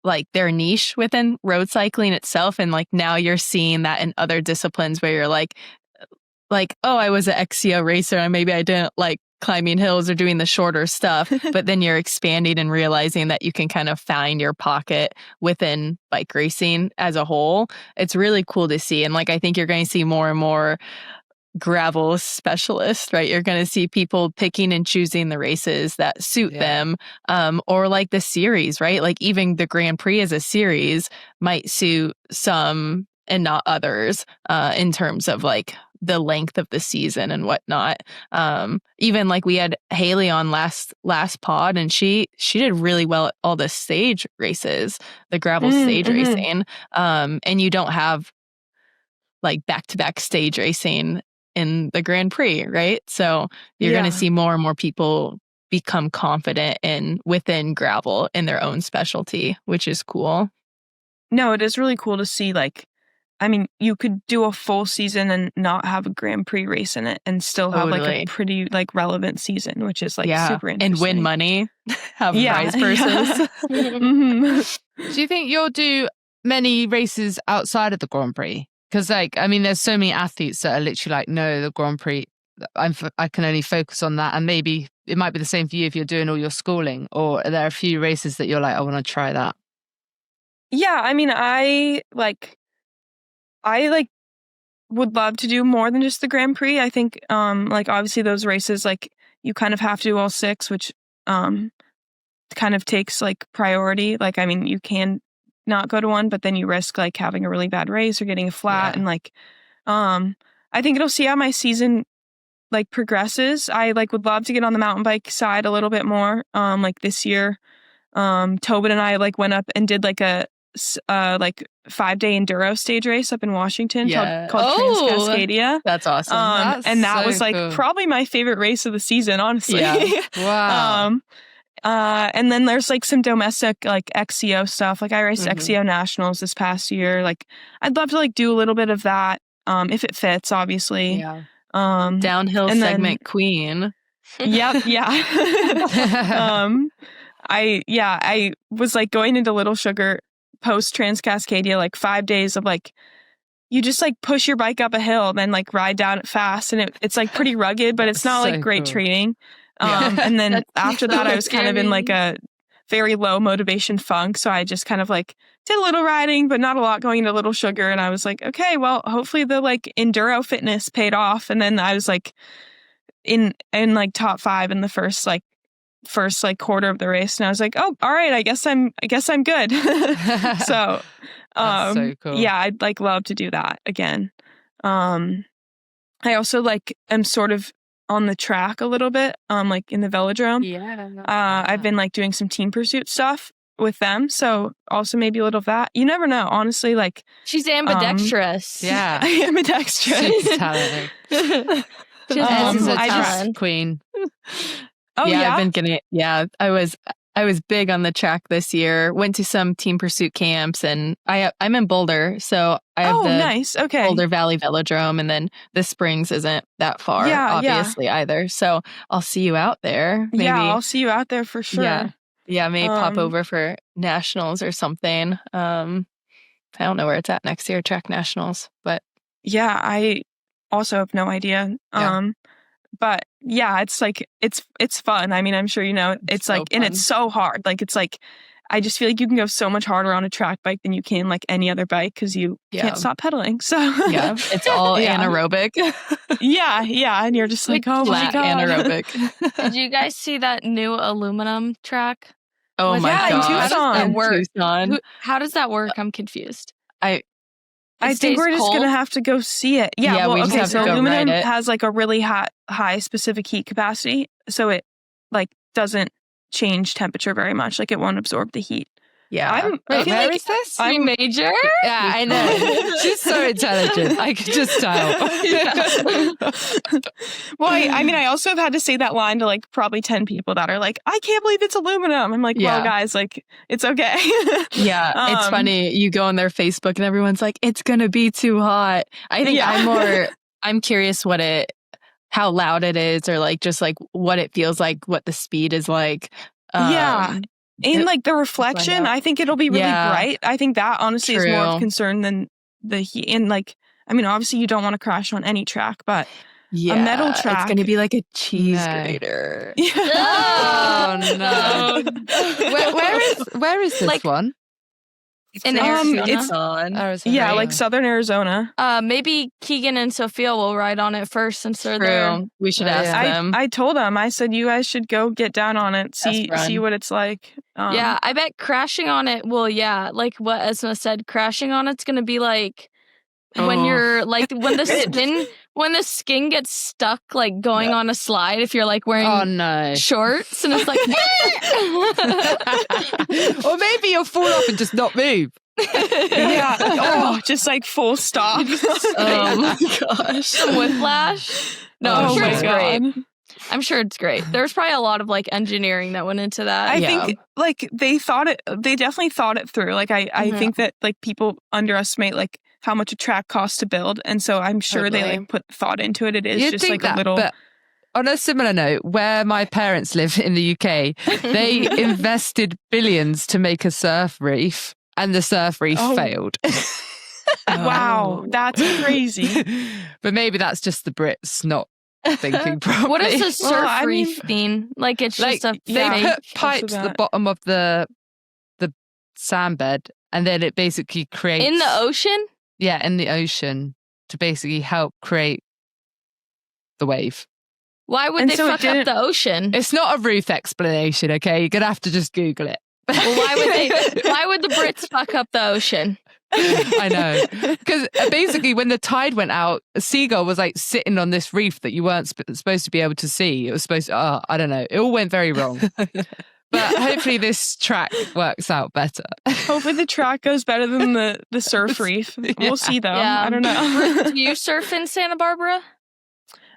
like their niche within road cycling itself. And like now you're seeing that in other disciplines where you're like, oh, I was an XCO racer and maybe I didn't like climbing hills or doing the shorter stuff, but then you're expanding and realizing that you can kind of find your pocket within bike racing as a whole. It's really cool to see. And like, I think you're going to see more and more gravel specialists, right? You're going to see people picking and choosing the races that suit them, or like the series, right? Like even the Grand Prix as a series might suit some and not others, in terms of like the length of the season and whatnot. Even like we had Haley on last pod and she did really well at all the stage races, the gravel stage racing. And you don't have like back-to-back stage racing in the Grand Prix, right? So you're going to see more and more people become confident within gravel in their own specialty, which is cool. No, it is really cool to see like, I mean, you could do a full season and not have a Grand Prix race in it and still have like a pretty like relevant season, which is like super interesting. And win money, have prize purses. Do you think you'll do many races outside of the Grand Prix? Because like, I mean, there's so many athletes that are literally like, no, the Grand Prix, I can only focus on that and maybe it might be the same for you if you're doing all your schooling, or are there a few races that you're like, I want to try that? Yeah, I mean, I would love to do more than just the Grand Prix. I think, like, obviously those races, like, you kind of have to do all 6, which kind of takes like priority. Like, I mean, you can not go to one, but then you risk like having a really bad race or getting a flat. And like, I think it'll see how my season like progresses. I like would love to get on the mountain bike side a little bit more. Like this year, Tobin and I like went up and did like a like 5-day enduro stage race up in Washington called Trans-Cascadia. That's awesome. And that so was like cool. probably my favorite race of the season, honestly. Yeah. Wow. And then there's like some domestic like XCO stuff. Like I raced XCO Nationals this past year. Like I'd love to like do a little bit of that if it fits, obviously. Yeah. Downhill and segment queen. Yep. Yeah. I was like going into Little Sugar post Trans-Cascadia, like 5 days of like, you just like push your bike up a hill, then like ride down it fast. And it's like pretty rugged, but it's not so like great cool. training. And then after that, I was kind of in scary. like a very low motivation funk. So I just kind of like did a little riding, but not a lot going into Little Sugar. And I was like, okay, well, hopefully the like enduro fitness paid off. And then I was like in like top 5 in the first quarter of the race. And I was like, oh, all right, I guess I'm good. So, That's so cool. yeah, I'd like love to do that again. I also like am sort of on the track a little bit, like in the velodrome. Yeah. I've been like doing some team pursuit stuff with them. So also maybe a little of that. You never know, honestly, like. She's ambidextrous. Yeah. I am ambidextrous. Super talented. She has She's a I just- track queen. Oh yeah. I've been getting it. Yeah, I was big on the track this year. Went to some team pursuit camps, and I'm in Boulder, so I have the nice. Okay. Boulder Valley Velodrome, and then the Springs isn't that far, obviously either. So I'll see you out there. Maybe. Yeah, I'll see you out there for sure. Yeah, maybe pop over for nationals or something. I don't know where it's at next year, track nationals, but yeah, I also have no idea. Yeah. But yeah, it's like it's fun. I mean, I'm sure you know it's so like, and fun. it's so hard. Like it's like I just feel like you can go so much harder on a track bike than you can like any other bike because you can't stop pedaling. So yeah, it's all anaerobic. yeah, and you're just like, oh my Flat god, anaerobic. Did you guys see that new aluminum track? Oh my Yeah, in god! Tucson. In Work. Tucson. How does that work? I'm confused. I think we're just gonna have to go see it. Yeah, well, we just okay. have So to go aluminum ride it. has like a really high specific heat capacity, so it like doesn't change temperature very much. Like it won't absorb the heat. Yeah. I Wait, feel where like is this? I'm- major. Yeah, I know. She's so intelligent. I could just tell. Well, I mean, I also have had to say that line to like probably 10 people that are like, I can't believe it's aluminum. I'm like, well, Yeah. guys, like, it's okay. Yeah, it's Um, funny. You go on their Facebook and everyone's like, "It's gonna be too hot." I think Yeah. I'm curious how loud it is, or like just like what it feels like, what the speed is like. Yeah. And like the find reflection, out. I think it'll be really Yeah. bright. I think that honestly is more of a True. concern than the heat. And like, I mean, obviously you don't want to crash on any track, but Yeah, metal It's track- gonna be like a cheese No. grater. Oh no! Where is this Like- one? In Arizona. Arizona. Arizona. yeah, like Southern Arizona. Maybe Keegan and Sophia will ride on it first since they're there. True. We should Oh, ask yeah. them. I told them, I said, you guys should go get down on it, see run. what it's like. Yeah, I bet crashing on it. Well, yeah, like what Esma said, crashing on it's gonna be like when Oh. you're like when the skin gets stuck like going on a slide if you're like wearing Oh no! shorts and it's like Or maybe you'll fall off and just not move. Yeah. Oh, just like full stop. Oh my gosh. some whiplash. No, I'm Oh sure my it's great. God. I'm sure it's great. There's probably a lot of like engineering that went into that. I Yeah. think like they definitely thought it through. Like I think that like people underestimate like how much a track costs to build. And so I'm sure they Totally. like put thought into it. It is You'd just think like that, a little. but on a similar note, where my parents live in the UK, they invested billions to make a surf reef, and the surf reef Oh. failed. Wow, that's crazy. But maybe that's just the Brits not thinking properly. What is a surf Well, I mean- reef mean? Like it's Like just a they fake. put pipes at the that. bottom of the sand bed, and then it basically creates In the ocean? Yeah, in the ocean to basically help create the wave. Why would And they so it fuck up didn't- the ocean? It's not a Ruth explanation, okay? You're gonna have to just Google it. Well, why would the Brits fuck up the ocean? I know. Because basically, when the tide went out, a seagull was like sitting on this reef that you weren't supposed to be able to see. It was supposed to, I don't know. It all went very wrong. But hopefully this track works out better. Hopefully the track goes better than the surf reef. We'll see though. I don't know. Do you surf in Santa Barbara?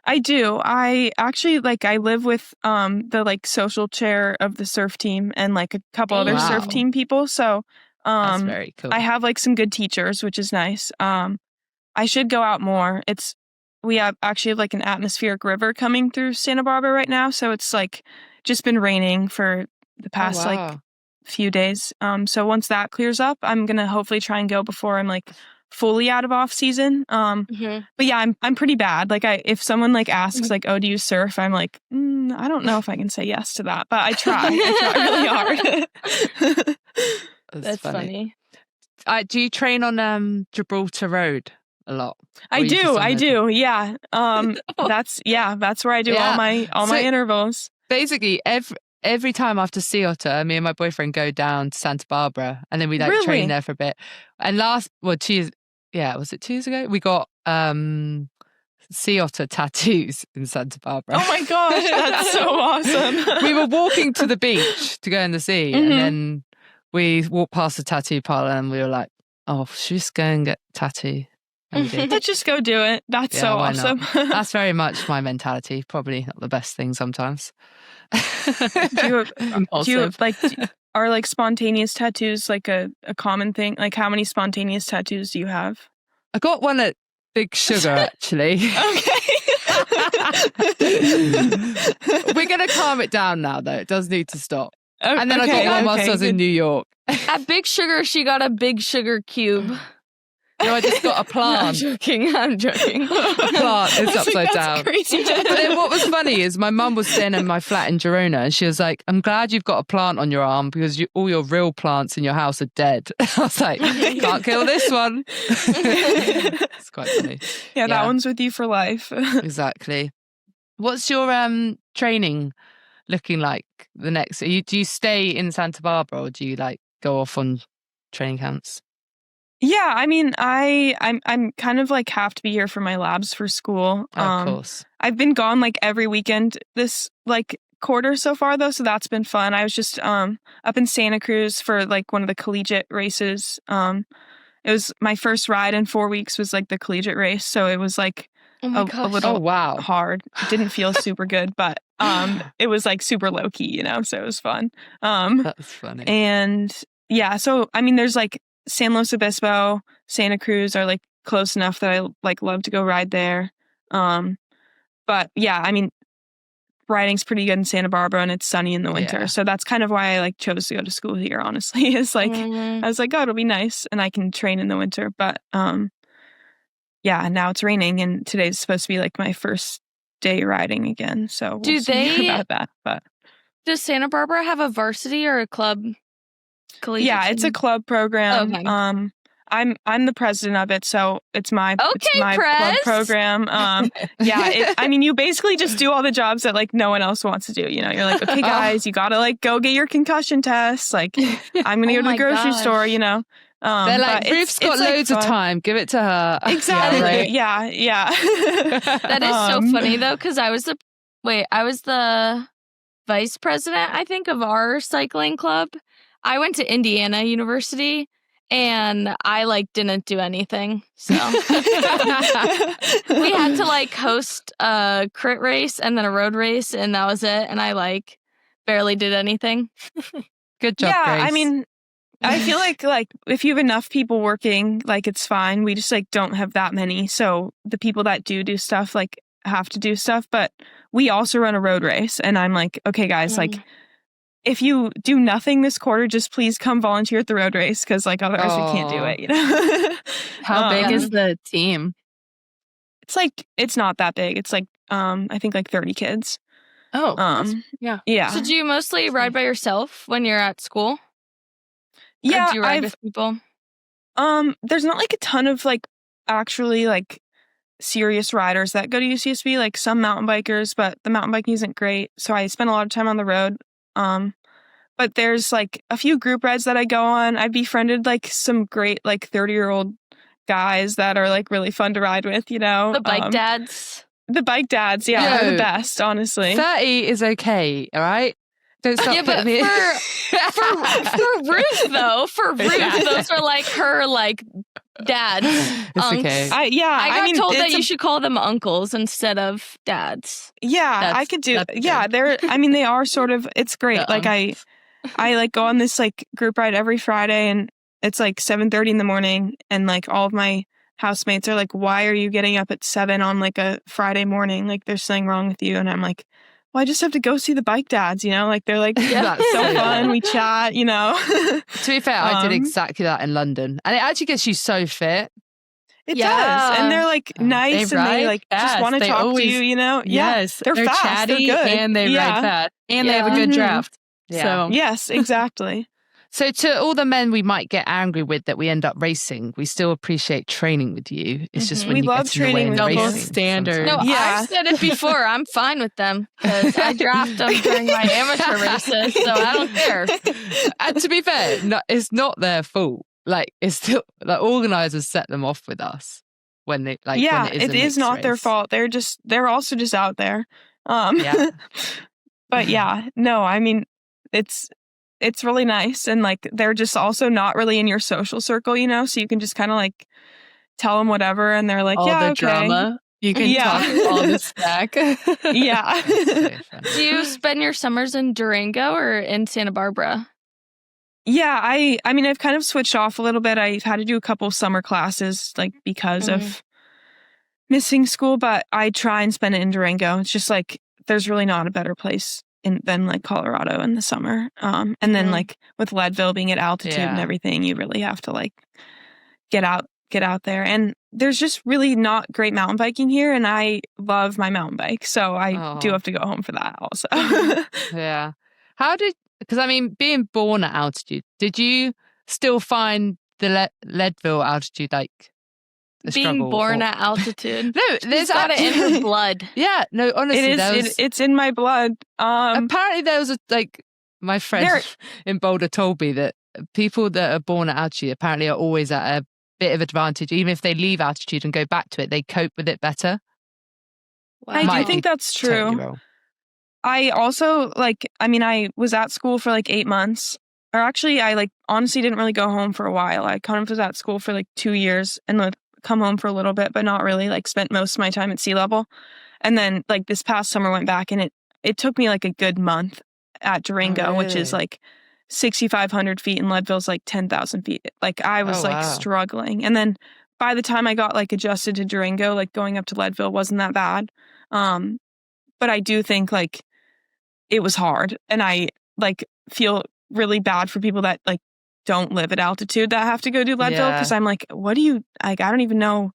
I do. I actually I live with the like social chair of the surf team and like a couple other Wow. surf team people. So That's very cool. I have like some good teachers, which is nice. I should go out more. We have actually like an atmospheric river coming through Santa Barbara right now, so it's like just been raining for the past like few days. So once that clears up, I'm gonna hopefully try and go before I'm like fully out of off season. But yeah, I'm pretty bad. Like if someone like asks like, oh, do you surf? I'm like, I don't know if I can say yes to that, but I try really hard. That's funny. Do you train on Gibraltar Road a lot? I do. Yeah. That's where I do all my intervals. Basically, every time after Sea Otter, me and my boyfriend go down to Santa Barbara, and then we like train there for a bit. And was it 2 years ago? We got Sea Otter tattoos in Santa Barbara. Oh my gosh, that's so awesome. We were walking to the beach to go in the sea, and then we walked past the tattoo parlor, and we were like, "Oh, should we just go and get a tattoo?" And we did. Let's just go do it. That's so why awesome. not? That's very much my mentality. Probably not the best thing sometimes. Do you are like spontaneous tattoos like a common thing? Like how many spontaneous tattoos do you have? I got one at Big Sugar actually. Okay. We're gonna calm it down now, though. It does need to stop. And then okay, I got one whilst I was in New York. At Big Sugar, she got a Big Sugar cube. No, I just got a plant. I'm joking. A plant. It's upside down. Crazy. But then what was funny is my mum was staying in my flat in Girona, and she was like, "I'm glad you've got a plant on your arm because all your real plants in your house are dead." I was like, "Can't kill this one." It's quite funny. Yeah, that one's with you for life. Exactly. What's your training looking like the next? Do you stay in Santa Barbara, or do you like go off on training camps? Yeah, I mean, I'm kind of like have to be here for my labs for school. Of course. I've been gone like every weekend this like quarter so far though, so that's been fun. I was just up in Santa Cruz for like one of the collegiate races. It was my first ride in 4 weeks was like the collegiate race, so it was like a little hard. It didn't feel super good, but it was like super low key, so it was fun. That's funny. And yeah, so I mean, there's like San Luis Obispo, Santa Cruz are like close enough that I like love to go ride there. But yeah, I mean, riding's pretty good in Santa Barbara and it's sunny in the winter. Yeah. So that's kind of why I like chose to go to school here, honestly. Is like I was like, oh, it'll be nice and I can train in the winter. But yeah, now it's raining and today's supposed to be like my first day riding again. So we'll see about that. But does Santa Barbara have a varsity or a club? Yeah, it's a club program. Okay. I'm the president of it, so it's my club Prez. program. I mean, you basically just do all the jobs that like no one else wants to do. You're like, okay, guys, you gotta like go get your concussion tests. Like, I'm gonna go to the grocery store. They're like, Ruth's got loads of time. Give it to her. Exactly. Yeah. Yeah. That is so funny though, because I was the vice president, I think, of our cycling club. I went to Indiana University and I like didn't do anything. So we had to like host a crit race and then a road race and that was it. And I like barely did anything. Good job, Grace. I mean, I feel like if you have enough people working, like it's fine. We just like don't have that many. So the people that do stuff like have to do stuff. But we also run a road race and I'm like, okay, guys, like if you do nothing this quarter, just please come volunteer at the road race because like otherwise we can't do it. How big is the team? it's not that big. It's like I think like 30 kids. Oh, yeah. Yeah. So do you mostly ride by yourself when you're at school? Yeah, or do you ride with people? There's not like a ton of like actually like serious riders that go to UCSB, like some mountain bikers, but the mountain biking isn't great. So I spend a lot of time on the road. But there's like a few group rides that I go on. I befriended like some great like 30-year-old guys that are like really fun to ride with, you know. The bike dads. The bike dads, yeah, they're the best, honestly. 30 is okay, all right? Don't stop but me. for Ruth though, those are like her like dads. It's okay. I got told that it's you should call them uncles instead of dads. Yeah, I could do. Yeah, they are sort of. It's great. Like I like go on this like group ride every Friday, and it's like 7:30 in the morning, and like all of my housemates are like, "Why are you getting up at 7 on like a Friday morning? Like there's something wrong with you." And I'm like, "Well, I just have to go see the bike dads, you know? Like they're like That's so fun. We chat, you know." To be fair, I did exactly that in London, and it actually gets you so fit. It does, and they're like nice, and they like just want to talk to you, you know? Yes, they're fast, chatty, they're good, and they ride fast, and they have a good draft. Yeah. So yes, exactly. So to all the men we might get angry with that we end up racing, we still appreciate training with you. It's just when We you love get in the way training of with racing double standard. sometimes. No, Yeah. I've said it before. I'm fine with them because I draft them during my amateur races, so I don't care. And to be fair, it's not their fault. Like it's still the organisers set them off with us when they like. Yeah, when it is not their fault. They're also just out there. Yeah. But yeah, no, I mean it's really nice, and like they're just also not really in your social circle, you know, so you can just kind of like tell them whatever, and they're like, all yeah, the okay. drama. You can talk all the stack. Yeah. Do you spend your summers in Durango or in Santa Barbara? Yeah, I mean I've kind of switched off a little bit. I've had to do a couple of summer classes like because of missing school, but I try and spend it in Durango. It's just like there's really not a better place than like Colorado in the summer. And then like with Leadville being at altitude and everything, you really have to like get out there. And there's just really not great mountain biking here, and I love my mountain bike, so I do have to go home for that also. Yeah. Because I mean, being born at altitude, did you still find the Leadville altitude like a being struggle, born at altitude? No, there's got it in her blood. Yeah, no, honestly, it's in my blood. Apparently, there was my friend in Boulder told me that people that are born at altitude apparently are always at a bit of advantage. Even if they leave altitude and go back to it, they cope with it better. Wow. I do think that's true. Totally wrong. I also I was at school for like 8 months, or actually I like honestly didn't really go home for a while. I kind of was at school for like 2 years and would come home for a little bit, but not really, like spent most of my time at sea level. And then like this past summer went back, and it took me like a good month at Durango, which is like 6,500 feet, and Leadville's like 10,000 feet. Like I was struggling. And then by the time I got like adjusted to Durango, like going up to Leadville wasn't that bad. But I do think like it was hard, and I like feel really bad for people that like don't live at altitude that have to go do Leadville, because I'm like, what do you like? I don't even know.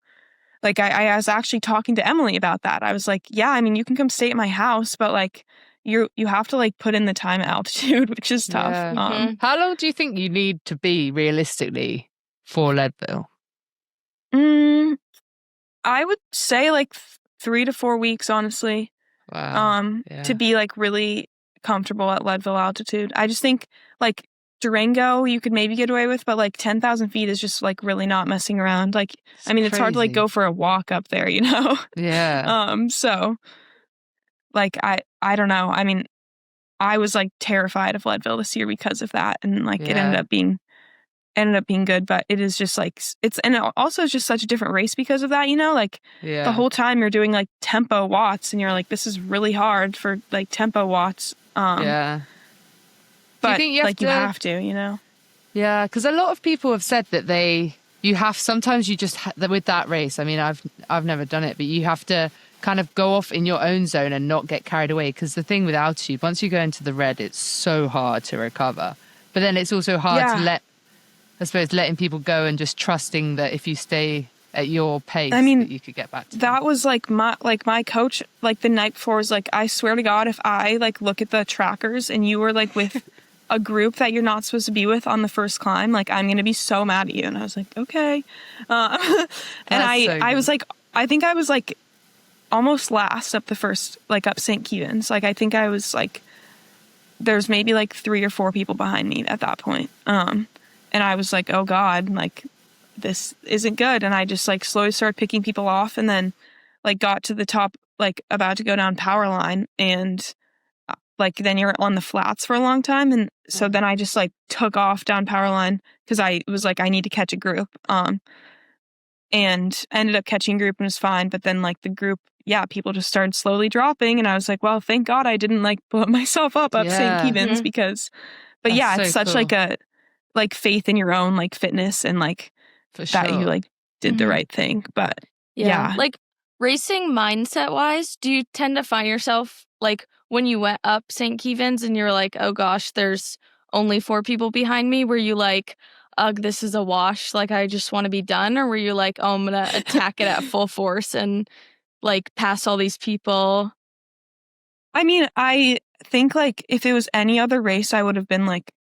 Like I was actually talking to Emily about that. I was like, yeah, I mean, you can come stay at my house, but like you have to like put in the time at altitude, which is tough. Yeah. How long do you think you need to be realistically for Leadville? I would say like 3 to 4 weeks, honestly. Wow. To be like really comfortable at Leadville altitude. I just think like Durango you could maybe get away with, but like 10,000 feet is just like really not messing around. Like I mean, it's hard to like go for a walk up there, you know? Yeah. So like I don't know. I mean, I was like terrified of Leadville this year because of that, and like it ended up being good, but it is just like it also is just such a different race because of that, you know? Like the whole time you're doing like tempo watts, and you're like, this is really hard for like tempo watts. But you have to, you know? Yeah, because a lot of people have said that sometimes you just with that race. I mean, I've never done it, but you have to kind of go off in your own zone and not get carried away. Because the thing with altitude, once you go into the red, it's so hard to recover. But then it's also hard to letting people go and just trusting that if you stay at your pace I mean, that you could get back to? That was like my coach, like the night before was like, I swear to God, if I like look at the trackers and you were like with a group that you're not supposed to be with on the first climb, like I'm going to be so mad at you. And I was like, okay. And I was like, I think I was like almost last up the first, like up St. Kevin's. Like, I think I was like, there's maybe like 3 or 4 people behind me at that point. And I was like, oh God, like this isn't good. And I just like slowly started picking people off, and then like got to the top, like about to go down power line, and like then you're on the flats for a long time. And so then I just like took off down power line because I was like, I need to catch a group. And ended up catching a group and it was fine. But then like the group, people just started slowly dropping. And I was like, well, thank God I didn't like blow myself up St. Kevin's because, but That's it's so such cool. like a, like faith in your own like fitness and like For that sure. you like did the right thing. But Like racing mindset wise, do you tend to find yourself like when you went up St. Kevin's and you're like, oh gosh, there's only 4 people behind me? Were you like, ugh, this is a wash, like I just want to be done? Or were you like, oh, I'm gonna attack it at full force and like pass all these people? I mean, I think like if it was any other race, I would have been like,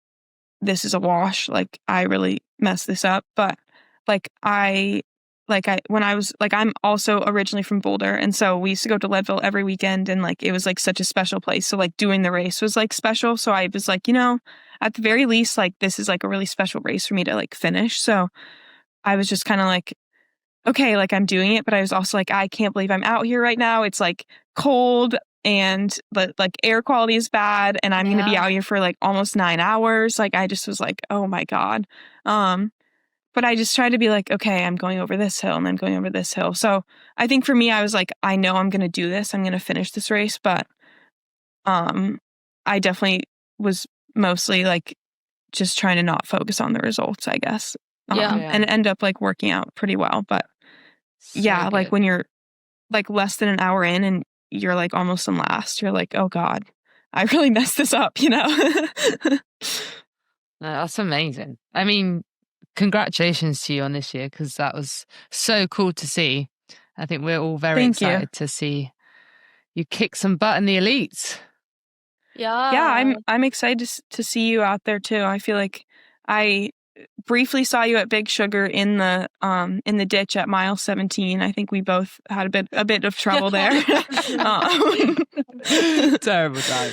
this is a wash. Like I really messed this up. But when I was like, I'm also originally from Boulder. And so we used to go to Leadville every weekend, and like, it was like such a special place. So like doing the race was like special. So I was like, at the very least, like this is like a really special race for me to like finish. So I was just kind of like, okay, like I'm doing it. But I was also like, I can't believe I'm out here right now. It's like cold and like air quality is bad. And I'm going to be out here for like almost 9 hours. Like I just was like, oh my God. But I just tried to be like, okay, I'm going over this hill and I'm going over this hill. So I think for me, I was like, I know I'm going to do this. I'm going to finish this race. But I definitely was mostly like just trying to not focus on the results, I guess. And end up like working out pretty well. But like when you're like less than an hour in and you're like almost in last, you're like, oh God, I really messed this up, That's amazing. I mean, congratulations to you on this year, because that was so cool to see. I think we're all very excited to see you kick some butt in the elites. Yeah, I'm excited to see you out there too. I feel like I briefly saw you at Big Sugar in the ditch at mile 17. I think we both had a bit of trouble there. Terrible time.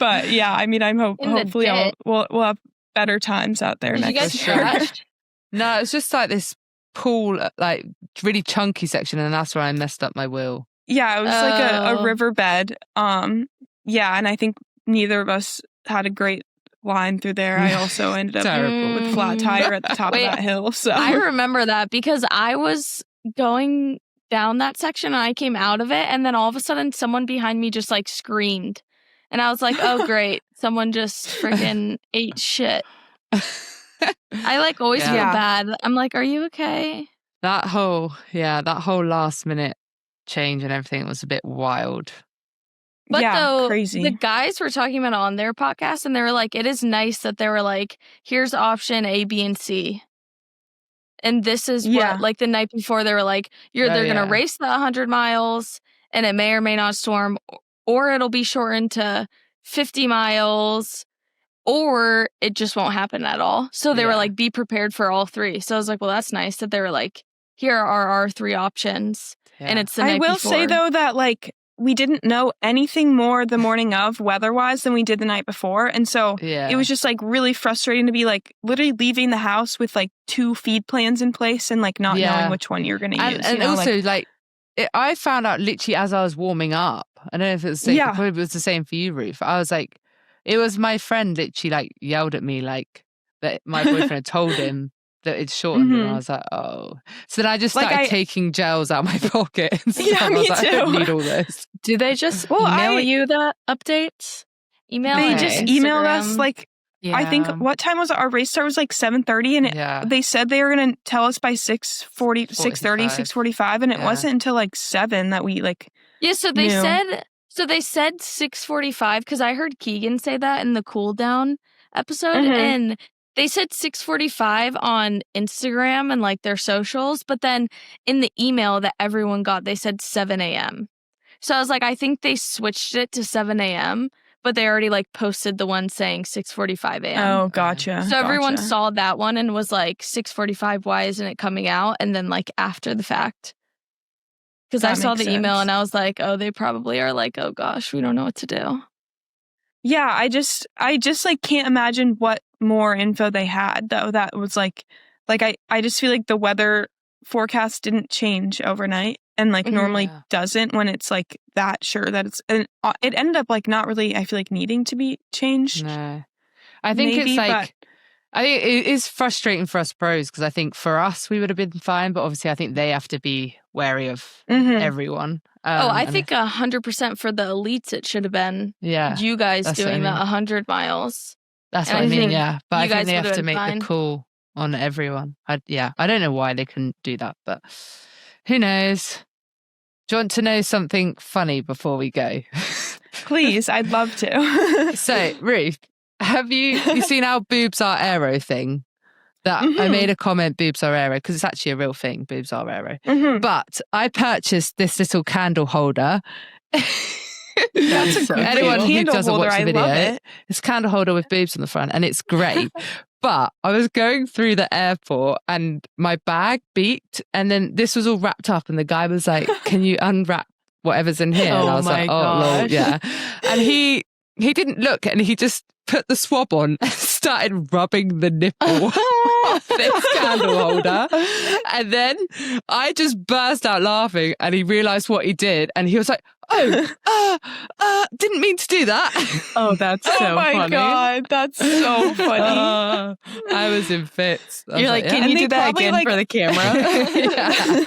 But yeah, I mean, hopefully we'll have better times out there next year. No, it's just like this pool, like really chunky section, and that's where I messed up my wheel. Yeah, it was like a riverbed. And I think neither of us had a great line through there. I also ended up with flat tire at the top of that hill. So I remember that because I was going down that section and I came out of it, and then all of a sudden someone behind me just like screamed, and I was like, oh great, someone just freaking ate shit. I like always feel bad. I'm like, are you okay? That whole last minute change and everything was a bit wild. But crazy. The guys were talking about it on their podcast, and they were like, it is nice that they were like, here's option A, B, and C. And this is what, like the night before, they were like, they're going to race the 100 miles, and it may or may not storm, or it'll be shortened to 50 miles, or it just won't happen at all. So they were like, be prepared for all 3. So I was like, well, that's nice that they were like, here are our 3 options. Yeah. And it's the night before. I will say, though, that like, we didn't know anything more the morning of weather-wise than we did the night before. And so it was just like really frustrating to be like literally leaving the house with like 2 feed plans in place and like not knowing which one you're going to use. And also I found out literally as I was warming up. I don't know if it's probably it was the same for you, Ruth. I was like, it was my friend literally like yelled at me like that my boyfriend had told him that it's shortened, and I was like, oh. So then I just started taking gels out of my pocket and stuff. I was like, I don't need all this. Do they just email you the updates? They just emailed us like, I think, what time was it? Our race start was like 7:30, and they said they were going to tell us by 6:30, 6:45, and it wasn't until like 7 that we like so they knew. They said 6:45, because I heard Keegan say that in the cool down episode, and They said 6:45 on Instagram and like their socials, but then in the email that everyone got, they said 7 a.m. So I was like, I think they switched it to 7 a.m., but they already like posted the one saying 6:45 a.m. Oh, gotcha. So everyone gotcha. saw that one and was like, 6:45, why isn't it coming out? And then like after the fact. Because I That saw makes the email sense. and I was like, oh, they probably are like, oh gosh, we don't know what to do. Yeah, I just like can't imagine what more info they had though. That was like I just feel like the weather forecast didn't change overnight and like normally Yeah. doesn't when it's like that sure that it's and it ended up like not really I feel like needing to be changed. No. I think Maybe, it's like, but- I think it is frustrating for us pros because I think for us, we would have been fine. But obviously, I think they have to be wary of Mhm. everyone. I and think 100% for the elites, it should have been yeah, you guys that's what I doing the mean. 100 miles. that's and what I I mean. think Yeah. But you I think guys they have would've to been make fine. the call on everyone. I don't know why they couldn't do that, but who knows? Do you want to know something funny before we go? Please, I'd love to. So, Ruth, have you seen our boobs are aero thing? That I Mhm. made a comment, boobs are aero, because it's actually a real thing, boobs are aero. Mhm. But I purchased this little candle holder. That's a good Anyone who candle doesn't holder, watch the I video, love it. it's a candle holder with boobs on the front, and it's great. But I was going through the airport and my bag beeped, and then this was all wrapped up, and the guy was like, "Can you unwrap whatever's in here?" And I Oh was my like, "Oh, lol, gosh. yeah." And he didn't look, and he just put the swab on and started rubbing the nipple off this candle holder. And then I just burst out laughing, and he realized what he did, and he was like, didn't mean to do that. Oh, that's so Oh my funny. God, that's so funny. I was in fits. I was You're like, yeah. can And you they do that probably, again like- for the camera?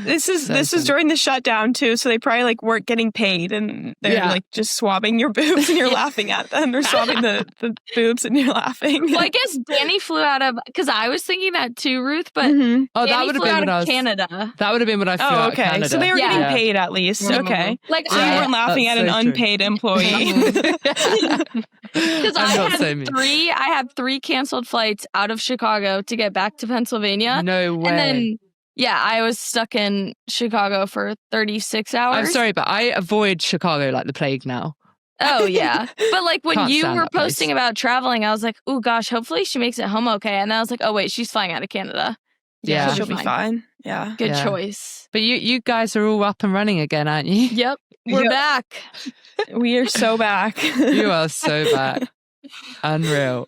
This is So this was funny. during the shutdown too, so they probably like weren't getting paid, and they're Yeah. like just swabbing your boobs, and you're laughing at them. They're swabbing the boobs, and you're laughing. Well, I guess Danny flew out of, because I was thinking that too, Ruth, but Mhm. Oh, that Danny would have flew been out when I of was. Canada. That would have been when I flew Oh, out of okay. Canada. So they were Yeah. getting paid at least. Mhm. Okay. Like So you I, weren't laughing at That's an so true. unpaid employee. because I'm I not had so mean. I had 3 canceled flights out of Chicago to get back to Pennsylvania. No way. And then, I was stuck in Chicago for 36 hours. I'm sorry, but I avoid Chicago like the plague now. Oh, yeah. But like when Can't you stand were that place. posting about traveling, I was like, oh gosh, hopefully she makes it home okay. And then I was like, oh wait, she's flying out of Canada. Yeah. She'll be fine. Yeah. Good Yeah. choice. But you guys are all up and running again, aren't you? Yep. We're Yep. back. We are so back. You are so back. Unreal.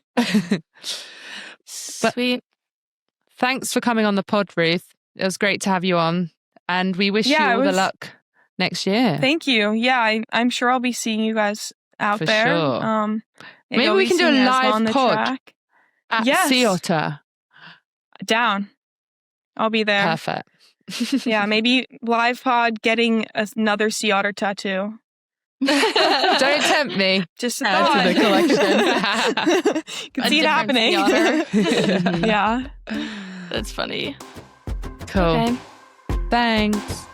Sweet. Thanks for coming on the pod, Ruth. It was great to have you on. And we wish Yeah, you it all the was- luck next year. Thank you. Yeah, I'm sure I'll be seeing you guys out For there. sure. Maybe I'll we be can do a seeing Esma live on the pod. track. At Yes. Sea Otter. Down. I'll be there. Perfect. Yeah, maybe live pod getting another sea otter tattoo. Don't tempt me. Just a Add thought. to the collection. Can A see it different sea happening. otter. Yeah. That's funny. Cool. Okay. Thanks.